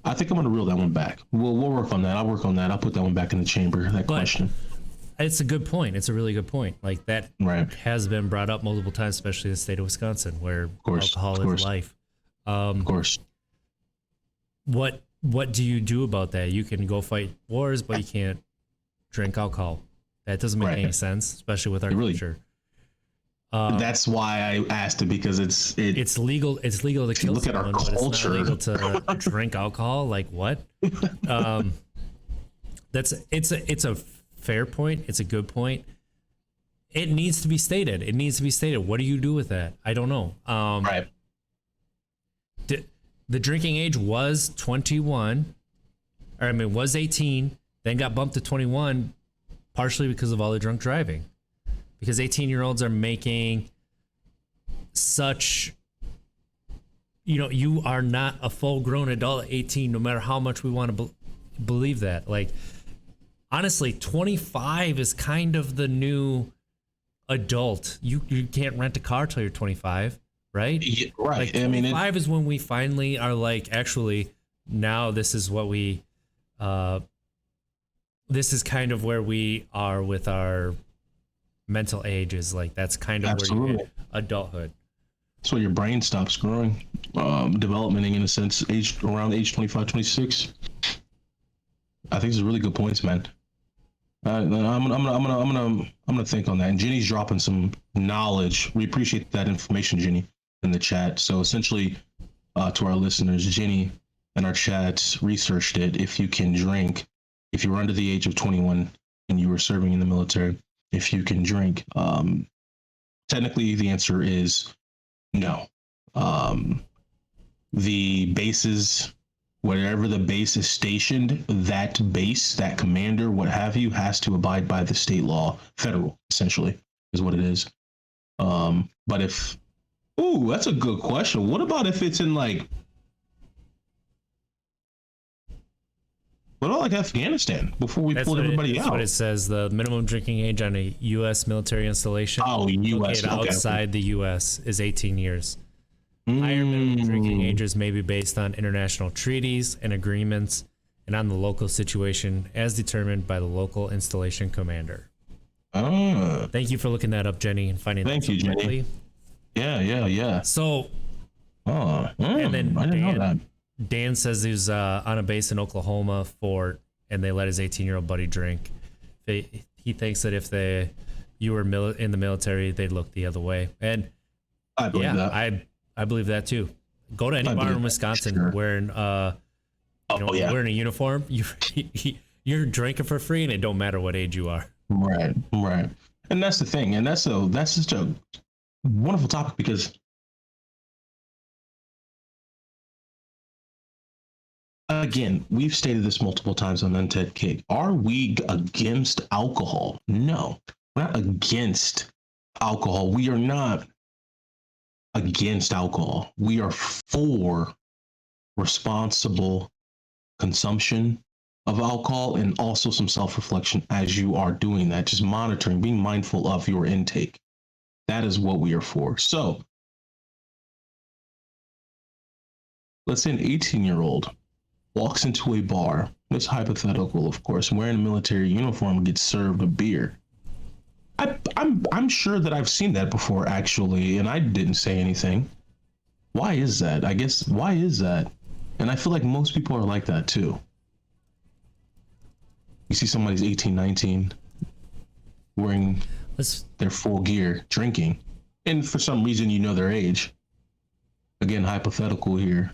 I'm going to reel that one back. We'll work on that. I'll work on that. I'll put that one back in the chamber. Question.
It's a good point. It's a really good point. Like, that has been brought up multiple times, especially in the state of Wisconsin, where alcohol is life.
Of course.
What do you do about that? You can go fight wars, but you can't drink alcohol. That doesn't make any sense, especially with our culture.
That's why I asked it, because it's
legal. It's legal to kill someone, but it's not legal to drink alcohol. Like, what? It's a fair point. It's a good point. It needs to be stated. What do you do with that? I don't know. The drinking age was 21, was 18, then got bumped to 21, partially because of all the drunk driving. Because 18-year-olds are making such, you are not a full-grown adult at 18, no matter how much we want to believe that. Like, honestly, 25 is kind of the new adult. You can't rent a car till you're 25. Right?
Yeah, right.
Like, 25 is when we finally are like, actually, now this is what we this is kind of where we are with our mental age, is like that's kind of where you
Absolutely.
hit adulthood.
That's when your brain stops growing, developing in a sense, around age 25, 26. I think these are really good points, man. I'm gonna think on that. And Jenny's dropping some knowledge. We appreciate that information, Jenny, in the chat. So essentially, to our listeners, Jenny in our chat researched it. If you can drink, if you were under the age of 21 and you were serving in the military, if you can drink, technically the answer is no. The bases, wherever the base is stationed, that base, that commander, what have you, has to abide by the state law, federal, essentially, is what it is. But if, ooh, that's a good question. What about if it's in like, what about like Afghanistan before we pulled everybody out?
That's what it says. The minimum drinking age on a U.S. military installation
U.S.
outside the U.S. is 18 years. Higher minimum drinking ages may be based on international treaties and agreements and on the local situation as determined by the local installation commander. Thank you for looking that up, Jenny, and finding that so quickly.
Yeah.
So, and then Dan says he was on a base in Oklahoma Fort, and they let his 18-year-old buddy drink. He thinks that you were in the military, they'd look the other way. And
I believe that.
I believe that too. Go to any bar in Wisconsin wearing wearing a uniform. You're drinking for free, and it don't matter what age you are.
Right. And that's the thing, and that's just a wonderful topic because again, we've stated this multiple times on Untapped Keg. Are we against alcohol? No, we're not against alcohol. We are not against alcohol. We are for responsible consumption of alcohol and also some self-reflection as you are doing that, just monitoring, being mindful of your intake. That is what we are for. So let's say an 18-year-old walks into a bar, this hypothetical, of course, wearing a military uniform and gets served a beer. I'm sure that I've seen that before, actually, and I didn't say anything. Why is that? I guess, why is that? And I feel like most people are like that, too. You see somebody's 18, 19, wearing their full gear, drinking, and for some reason you know their age. Again, hypothetical here.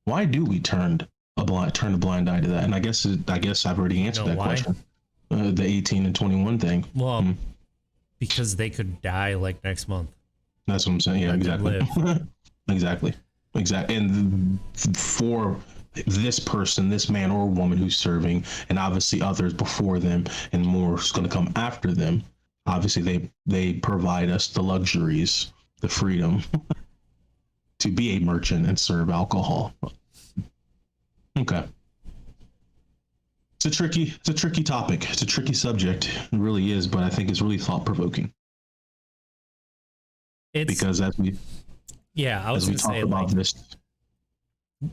Why do we turn a blind eye to that? And I guess I've already answered that question. The 18 and 21 thing.
Well, because they could die like next month.
That's what I'm saying. Yeah, exactly. Exactly. And for this person, this man or woman who's serving, and obviously others before them and more is going to come after them, obviously they provide us the luxuries, the freedom to be a merchant and serve alcohol. Okay. It's a tricky topic. It's a tricky subject. It really is, but I think it's really thought-provoking. Because I was going to say about this,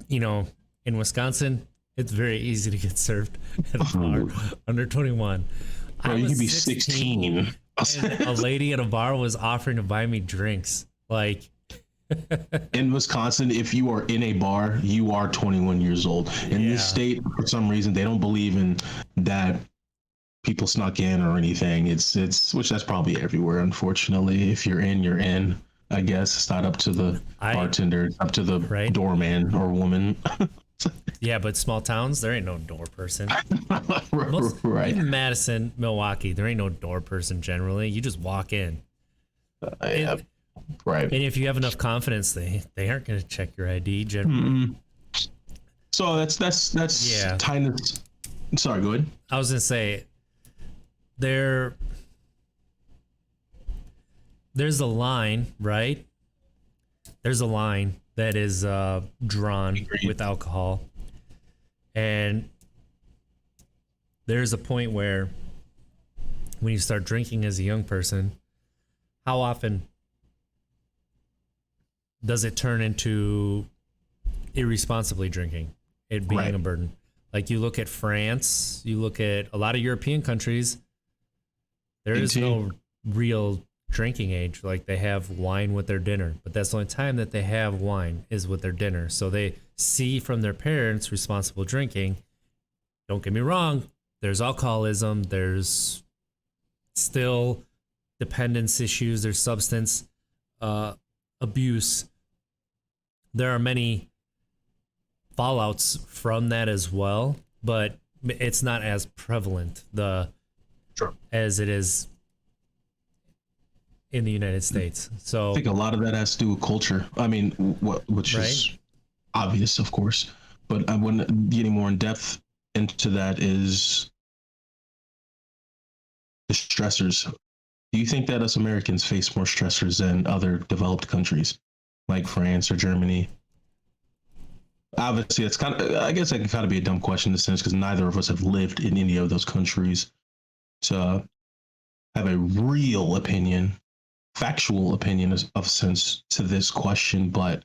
in Wisconsin, it's very easy to get served at a bar under 21.
Bro, you can be 16.
And a lady at a bar was offering to buy me drinks. Like,
in Wisconsin, if you are in a bar, you are 21 years old. In this state, for some reason, they don't believe in that people snuck in or anything. It's which that's probably everywhere, unfortunately. If you're in, you're in. I guess it's not up to the bartender, it's up to the doorman or woman.
Yeah, but small towns, there ain't no door person.
Right.
Even Madison, Milwaukee, there ain't no door person generally. You just walk in.
Right.
And if you have enough confidence, they aren't going to check your ID generally.
So that's kind of. Sorry, go ahead.
I was going to say there's a line, right? There's a line that is drawn with alcohol, and there's a point where when you start drinking as a young person, how often does it turn into irresponsibly drinking, it being a burden? Like you look at France, you look at a lot of European countries, there is no real drinking age. Like they have wine with their dinner, but that's the only time that they have wine is with their dinner. So they see from their parents responsible drinking. Don't get me wrong, there's alcoholism, there's still dependence issues, there's substance abuse. There are many fallouts from that as well, but it's not as prevalent as it is in the United States. So
I think a lot of that has to do with culture. I mean, which is obvious, of course, but when getting more in depth into that is the stressors. Do you think that us Americans face more stressors than other developed countries like France or Germany? Obviously, it's kind of, I guess that can kind of be a dumb question in a sense because neither of us have lived in any of those countries to have a real opinion, factual opinion of sense to this question. But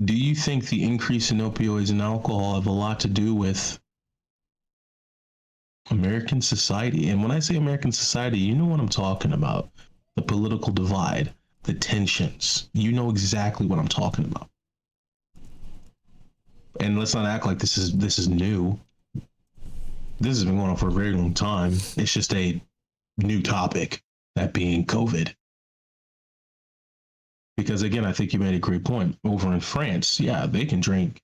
do you think the increase in opioids and alcohol have a lot to do with American society? And when I say American society, you know what I'm talking about. The political divide, the tensions. You know exactly what I'm talking about. And let's not act like this is new. This has been going on for a very long time. It's just a new topic, that being COVID. Because again, I think you made a great point. Over in France, yeah, they can drink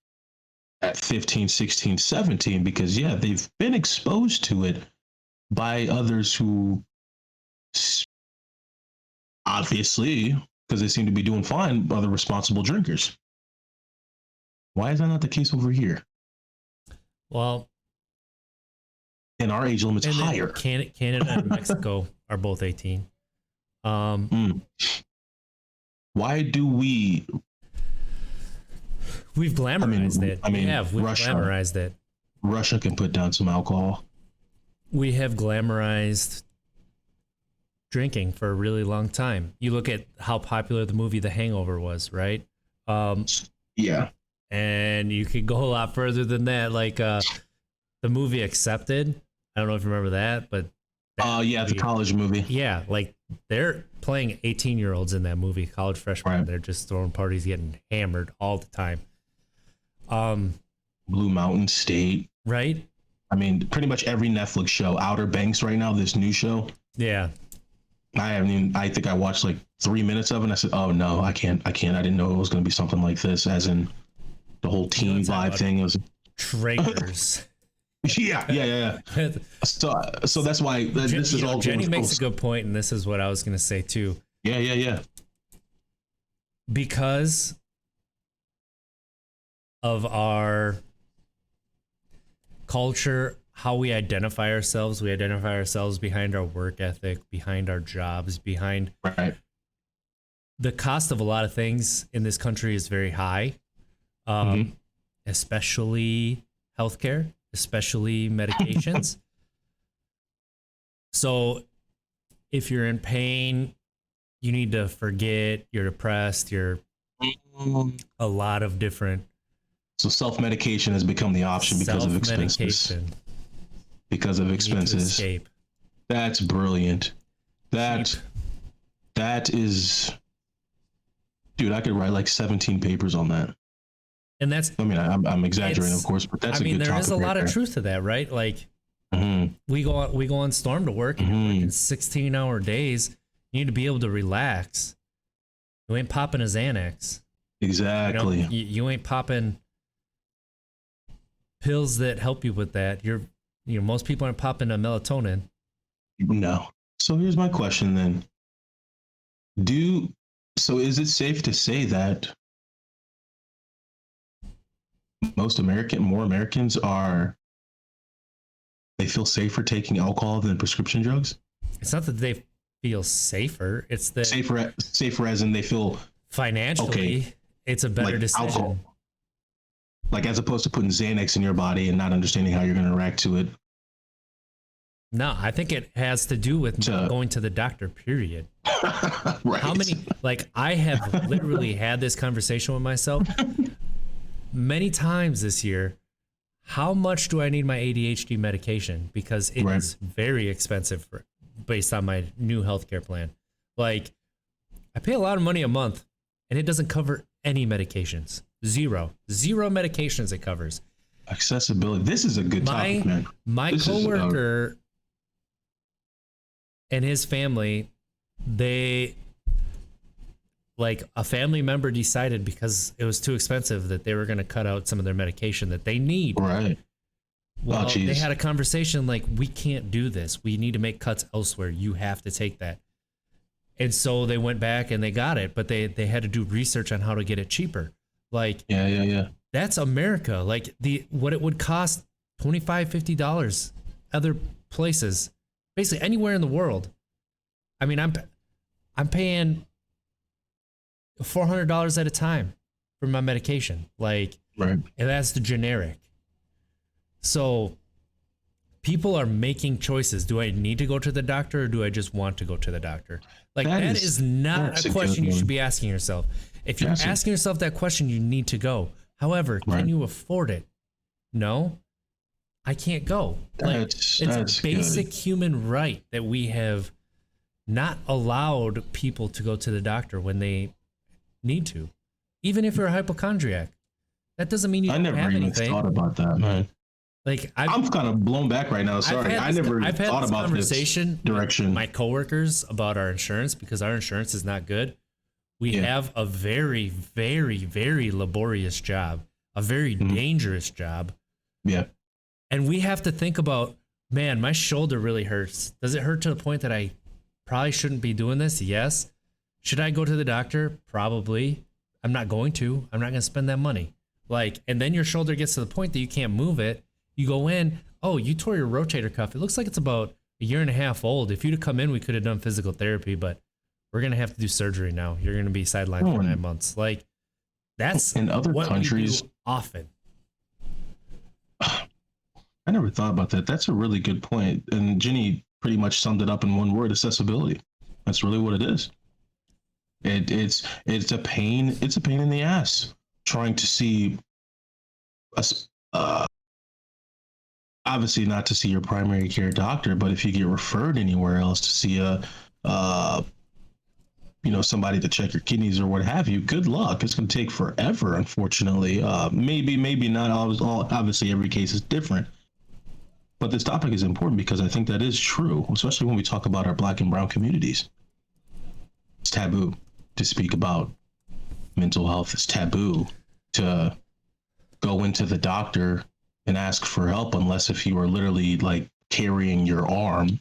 at 15, 16, 17 because, yeah, they've been exposed to it by others who obviously, because they seem to be doing fine, other responsible drinkers. Why is that not the case over here?
Well,
and our age limit's higher.
Canada and Mexico are both 18.
Why do we've
glamorized it. We've glamorized it.
Russia can put down some alcohol.
We have glamorized drinking for a really long time. You look at how popular the movie The Hangover was, right?
Yeah.
And you could go a lot further than that. Like the movie Accepted. I don't know if you remember that, but
yeah, the college movie.
Yeah, like they're playing 18-year-olds in that movie, college freshmen. Right. They're just throwing parties, getting hammered all the time.
Blue Mountain State.
Right?
I mean, pretty much every Netflix show, Outer Banks right now, this new show.
Yeah.
I think I watched like 3 minutes of it and I said, oh no, I can't. I didn't know it was going to be something like this, as in the whole teen vibe thing. It was
traitors.
Yeah. So that's why this is all.
Jenny makes a good point, and this is what I was going to say too.
Yeah.
Because of our culture, how we identify ourselves behind our work ethic, behind our jobs, behind the cost of a lot of things in this country is very high, especially healthcare. Especially medications. So if you're in pain, you need to forget, you're depressed, you're a lot of different.
So self-medication has become the option because of expenses. Because of expenses.
Escape.
That's brilliant. That is, dude, I could write like 17 papers on that.
And that's,
I mean, I'm exaggerating, of course, but that's a good topic.
There is a lot of truth to that, right? Like we go on Storm to work and you're working 16-hour days. You need to be able to relax. You ain't popping a Xanax.
Exactly.
You ain't popping pills that help you with that. Most people aren't popping a melatonin.
No. So here's my question then. So is it safe to say that more Americans they feel safer taking alcohol than prescription drugs?
It's not that they feel safer. It's that
safer as in they feel
financially, it's a better decision. Alcohol.
Like as opposed to putting Xanax in your body and not understanding how you're going to react to it.
No, I think it has to do with going to the doctor, period.
Right.
How many, I have literally had this conversation with myself. many times this year, how much do I need my ADHD medication? Because it is very expensive based on my new healthcare plan. Like, I pay a lot of money a month, and it doesn't cover any medications. Zero medications it covers.
Accessibility. This is a good topic, man.
My coworker and his family, like a family member decided because it was too expensive that they were going to cut out some of their medication that they need.
Right.
Well, they had a conversation like, we can't do this. We need to make cuts elsewhere. You have to take that. And so they went back and they got it, but they had to do research on how to get it cheaper. Like,
yeah.
That's America. Like what it would cost $25, $50 other places, basically anywhere in the world. I mean, I'm paying $400 at a time for my medication. Like, and that's the generic. So people are making choices. Do I need to go to the doctor or do I just want to go to the doctor? Like, that is not a question you should be asking yourself. If you're asking yourself that question, you need to go. However, can you afford it? No, I can't go. Like, it's a basic human right that we have not allowed people to go to the doctor when they need to. Even if you're a hypochondriac, that doesn't mean you don't have anything. I never even
thought about that, man.
Like,
I'm kind of blown back right now. Sorry, I never thought about this direction.
With my coworkers about our insurance, because our insurance is not good. We have a very, very, very laborious job, a very dangerous job.
Yeah.
And we have to think about, man, my shoulder really hurts. Does it hurt to the point that I probably shouldn't be doing this? Yes. Should I go to the doctor? Probably. I'm not going to. I'm not going to spend that money. Like, and then your shoulder gets to the point that you can't move it. You go in, oh, you tore your rotator cuff. It looks like it's about a year and a half old. If you'd have come in, we could have done physical therapy, but we're going to have to do surgery now. You're going to be sidelined for 9 months. Like, that's
in other countries
we do often.
I never thought about that. That's a really good point. And Ginny pretty much summed it up in one word: accessibility. That's really what it is. It's a pain. It's a pain in the ass trying to see us. Obviously not to see your primary care doctor, but if you get referred anywhere else to see somebody to check your kidneys or what have you, good luck. It's going to take forever, unfortunately. Maybe not. Obviously, every case is different. But this topic is important because I think that is true, especially when we talk about our Black and brown communities. It's taboo to speak about mental health. It's taboo to go into the doctor and ask for help unless if you are literally like carrying your arm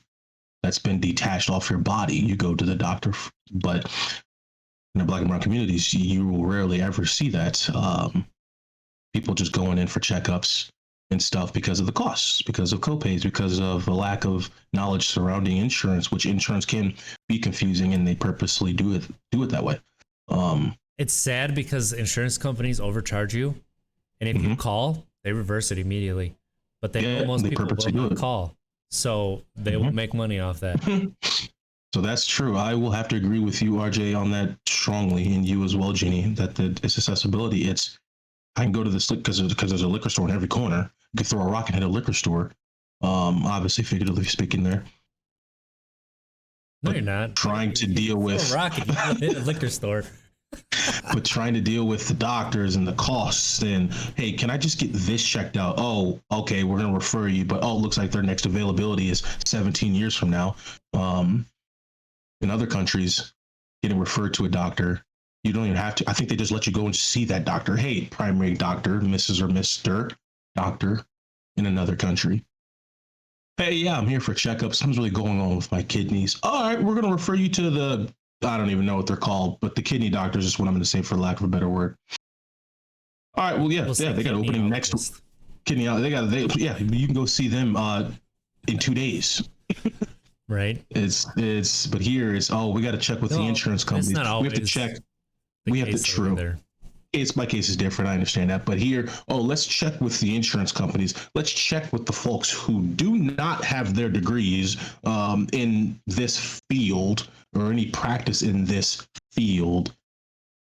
that's been detached off your body, you go to the doctor. But in the Black and brown communities, you will rarely ever see that. People just going in for checkups and stuff because of the costs, because of copays, because of a lack of knowledge surrounding insurance, which insurance can be confusing, and they purposely do it that way.
It's sad because insurance companies overcharge you, and if you call, they reverse it immediately. But they know most people will not call, so they will make money off that.
So that's true. I will have to agree with you, RJ, on that strongly, and you as well, Ginny, that it's accessibility. I can go to this because there's a liquor store in every corner. You can throw a rock and hit a liquor store. Obviously, figuratively speaking, there.
No, you're not.
Trying to deal with
a rock and hit a liquor store.
But trying to deal with the doctors and the costs and, hey, can I just get this checked out? Oh, okay, we're gonna refer you, but it looks like their next availability is 17 years from now. In other countries, getting referred to a doctor, you don't even have to. I think they just let you go and see that doctor. Hey, primary doctor, Mrs. or Mr. Doctor in another country. Hey, yeah, I'm here for checkups. Something's really going on with my kidneys. All right, we're going to refer you to the, I don't even know what they're called, but the kidney doctors is what I'm going to say for lack of a better word. All right, well, they got opening next kidney. You can go see them in 2 days.
Right.
But here it's, we got to check with the insurance companies. We have to check. We have to true. My case is different. I understand that. But here, let's check with the insurance companies. Let's check with the folks who do not have their degrees in this field or any practice in this field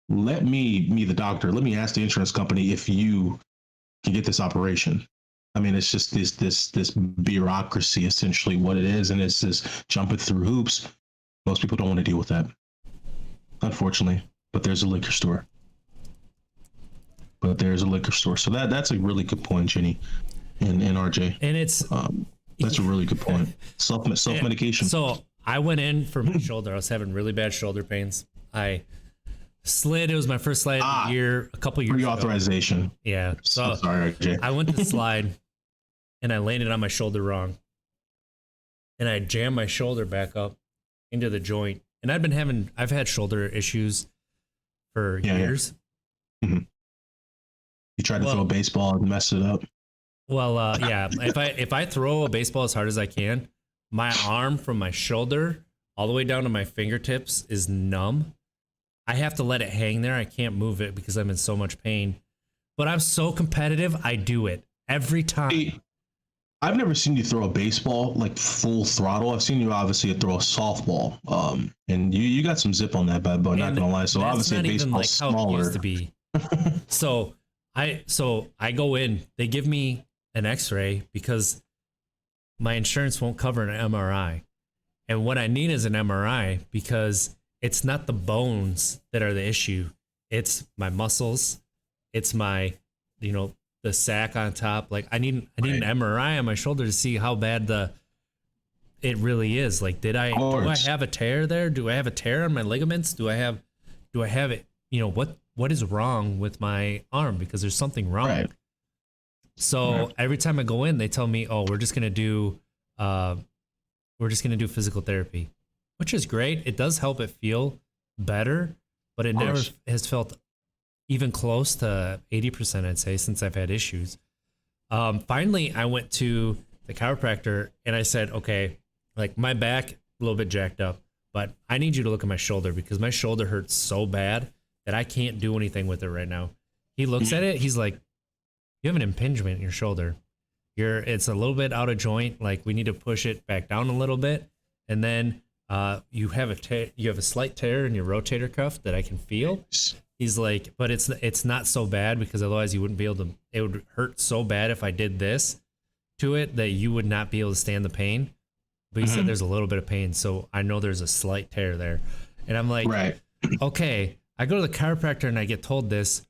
let me the doctor, let me ask the insurance company if you can get this operation. I mean, it's just this bureaucracy, essentially what it is, and it's just jumping through hoops. Most people don't want to deal with that, unfortunately. But there's a liquor store. So that's a really good point, Jenny and RJ.
And it's
that's a really good point. Self medication.
So I went in for my shoulder. I was having really bad shoulder pains. I slid. It was my first slide of the year, a couple years ago.
Reauthorization.
Yeah. So
sorry, RJ.
I went to slide and I landed on my shoulder wrong. And I jammed my shoulder back up into the joint. And I've had shoulder issues for years.
Yeah. Mm-hmm. You tried to throw a baseball and mess it up.
Well, yeah. If I throw a baseball as hard as I can, my arm from my shoulder all the way down to my fingertips is numb. I have to let it hang there. I can't move it because I'm in so much pain. But I'm so competitive, I do it every time.
Hey, I've never seen you throw a baseball like full throttle. I've seen you obviously throw a softball. And you got some zip on that bad boy, not gonna lie. So obviously a baseball's smaller. It used to be.
So I go in, they give me an x-ray because my insurance won't cover an MRI. And what I need is an MRI because it's not the bones that are the issue. It's my muscles. It's my, the sac on top. Like I need an MRI on my shoulder to see how bad it really is. Like, do I have a tear there? Do I have a tear on my ligaments? Do I have it? What is wrong with my arm? Because there's something wrong. Right. So every time I go in, they tell me, we're just going to do physical therapy, which is great. It does help it feel better, but it never has felt even close to 80%, I'd say, since I've had issues. Finally, I went to the chiropractor and I said, okay, like my back, a little bit jacked up, but I need you to look at my shoulder because my shoulder hurts so bad that I can't do anything with it right now. He looks at it. He's like, you have an impingement in your shoulder. It's a little bit out of joint. Like we need to push it back down a little bit. And then you have a slight tear in your rotator cuff that I can feel. He's like, but it's not so bad because otherwise you wouldn't be able to, it would hurt so bad if I did this to it that you would not be able to stand the pain. But he said there's a little bit of pain. So I know there's a slight tear there. And I'm like, okay, I go to the chiropractor and I get told this.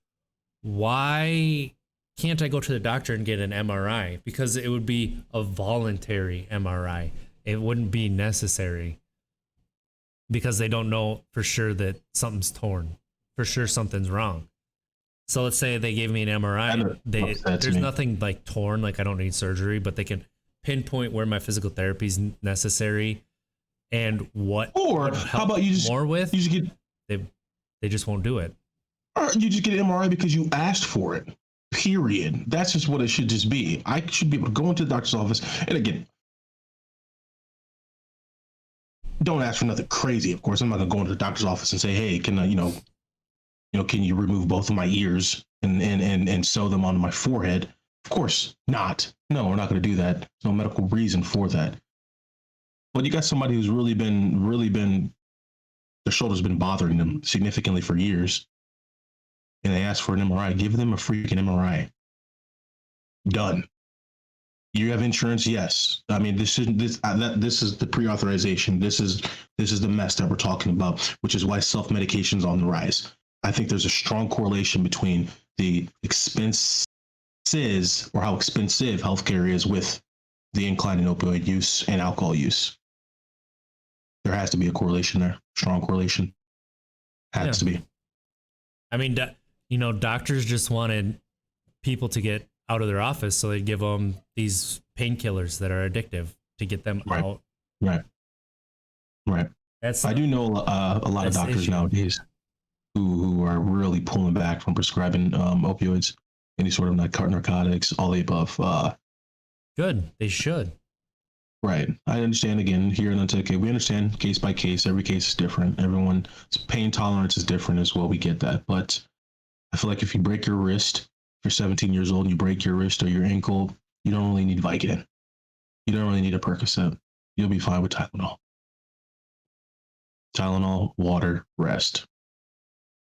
Why can't I go to the doctor and get an MRI? Because it would be a voluntary MRI. It wouldn't be necessary because they don't know for sure that something's torn. For sure something's wrong. So let's say they gave me an MRI. There's nothing like torn, like I don't need surgery, but they can pinpoint where my physical therapy is necessary and what. Or how about you just get they just won't do it.
Or you just get an MRI because you asked for it. Period. That's just what it should just be. I should be able to go into the doctor's office, and again, don't ask for nothing crazy. Of course, I'm not gonna go into the doctor's office and say, "Hey, can I, can you remove both of my ears and sew them onto my forehead?" Of course not. No, we're not gonna do that. There's no medical reason for that. But you got somebody who's really been, their shoulder's been bothering them significantly for years. And they ask for an MRI, give them a freaking MRI. Done. You have insurance? Yes. I mean, this is the pre-authorization. This is the mess that we're talking about, which is why self-medication is on the rise. I think there's a strong correlation between the expenses or how expensive healthcare is with the incline in opioid use and alcohol use. There has to be a correlation there. Strong correlation. Has to be.
I mean, doctors just wanted people to get out of their office, so they give them these painkillers that are addictive to get them out.
Right. I do know a lot of doctors nowadays who are really pulling back from prescribing opioids, any sort of narcotics, all the above.
Good. They should.
Right. I understand. Again, here in Untapped Keg, we understand case by case. Every case is different. Everyone's pain tolerance is different as well. We get that. But I feel like if you break your wrist, if you're 17 years old and you break your wrist or your ankle, you don't really need Vicodin. You don't really need a Percocet. You'll be fine with Tylenol. Tylenol, water, rest.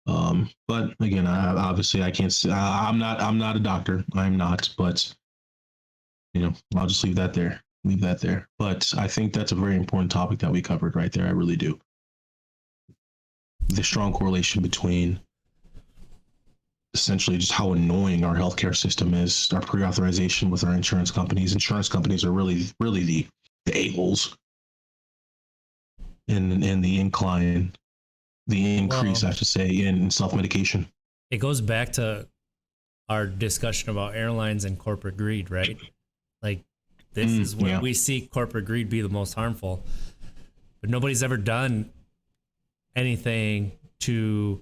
But again, obviously I can't say, I'm not a doctor. I'm not, but I'll just leave that there. Leave that there. But I think that's a very important topic that we covered right there. I really do. The strong correlation between essentially just how annoying our healthcare system is, our pre-authorization with our insurance companies. Insurance companies are really, really the a-holes, and the incline, the increase, I have to say, in self-medication.
It goes back to our discussion about airlines and corporate greed, right? Like, this is where we see corporate greed be the most harmful, but nobody's ever done anything to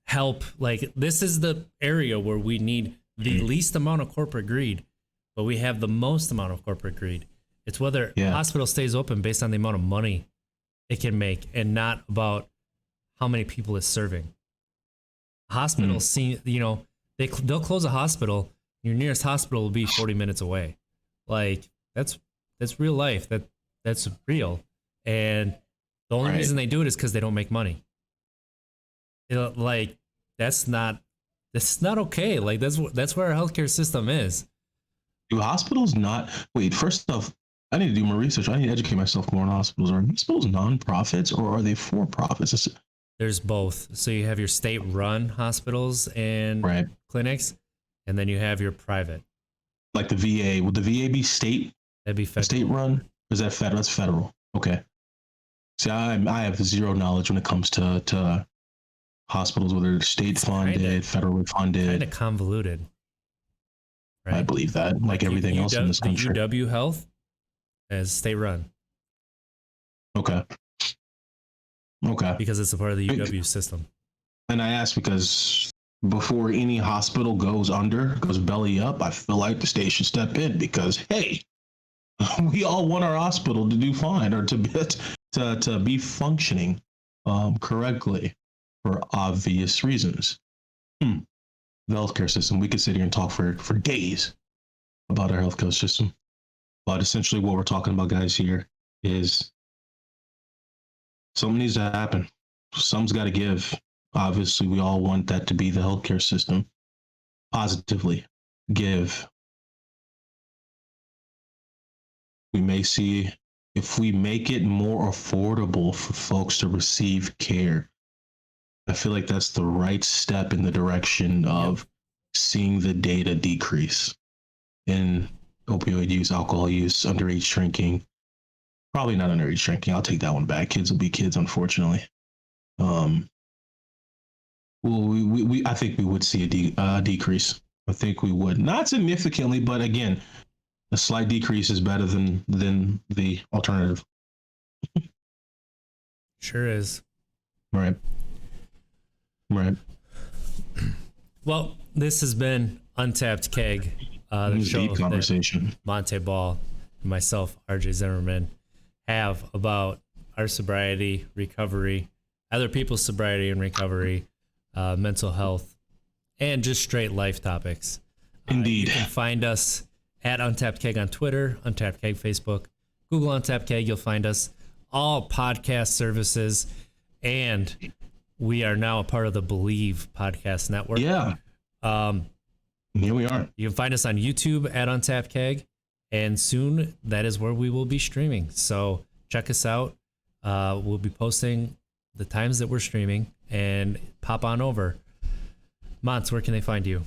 help. Like, this is the area where we need the least amount of corporate greed, but we have the most amount of corporate greed. It's whether a hospital stays open based on the amount of money it can make and not about how many people it's serving. Hospitals see, they'll close a hospital. Your nearest hospital will be 40 minutes away. Like, that's real life. That's real. And the only reason they do it is because they don't make money. Like, that's not okay. Like, that's where our healthcare system is.
Do hospitals not wait? First off, I need to do more research. I need to educate myself more on hospitals. Are hospitals nonprofits or are they for profits?
There's both. So you have your state-run hospitals and clinics, and then you have your private.
Like the VA. Would the VA be state?
That'd be federal.
State-run? Or is that federal? That's federal. Okay. See, I have zero knowledge when it comes to hospitals, whether it's state-funded, federally funded.
Kind of convoluted.
Right? I believe that, like everything else in this country.
UW Health is state-run.
Okay.
Because it's a part of the UW system.
And I ask because before any hospital goes belly up, I feel like the state should step in because, hey, we all want our hospital to do fine or to be functioning correctly for obvious reasons. The healthcare system, we could sit here and talk for days about our healthcare system. But essentially what we're talking about, guys, here is something needs to happen. Some's got to give. Obviously, we all want that to be the healthcare system. Positively give. We may see if we make it more affordable for folks to receive care. I feel like that's the right step in the direction of seeing the data decrease in opioid use, alcohol use, underage drinking. Probably not underage drinking. I'll take that one back. Kids will be kids, unfortunately. I think we would see a decrease. I think we would, not significantly, but again, a slight decrease is better than the alternative.
Sure is.
Right.
Well, this has been Untapped Keg, the show
deep conversation.
Monte Ball and myself, RJ Zimmerman, have about our sobriety, recovery, other people's sobriety and recovery, mental health, and just straight life topics.
Indeed.
You can find us at Untapped Keg on Twitter, Untapped Keg Facebook, Google Untapped Keg. You'll find us all podcast services, and we are now a part of the Believe podcast network.
Yeah. Here we are.
You can find us on YouTube at Untapped Keg, and soon that is where we will be streaming. So check us out. We'll be posting the times that we're streaming, and pop on over. Monts, where can they find you?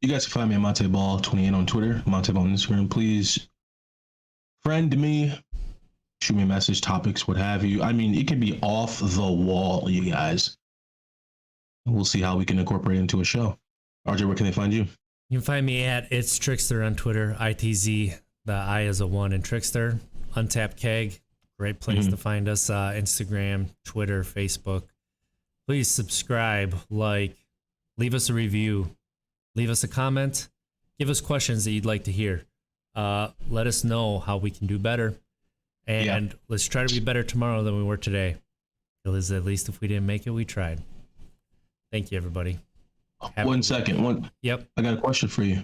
You guys can find me at Monte Ball 28 on Twitter, Monte Ball on Instagram. Please friend me, shoot me a message, topics, what have you. I mean, it can be off the wall, you guys. We'll see how we can incorporate it into a show. RJ, where can they find you?
You can find me at It's Trickster on Twitter, ITZ, the I is a 1 in Trickster. Untapped Keg, great place to find us. Instagram, Twitter, Facebook. Please subscribe, like, leave us a review, leave us a comment, give us questions that you'd like to hear. Let us know how we can do better. And let's try to be better tomorrow than we were today. Because at least if we didn't make it, we tried. Thank you, everybody.
One second.
Yep.
I got a question for you.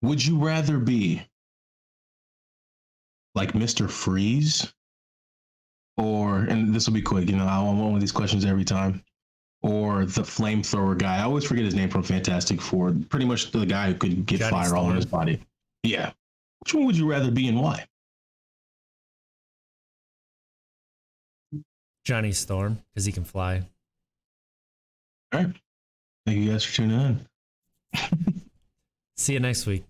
Would you rather be like Mr. Freeze or, and this will be quick, you know, I want one of these questions every time, or the flamethrower guy. I always forget his name from Fantastic Four. Pretty much the guy who could get
Johnny
fire all in his
Storm.
body. Yeah. Which one would you rather be and why?
Johnny Storm, because he can fly.
All right. Thank you guys for tuning in.
See you next week.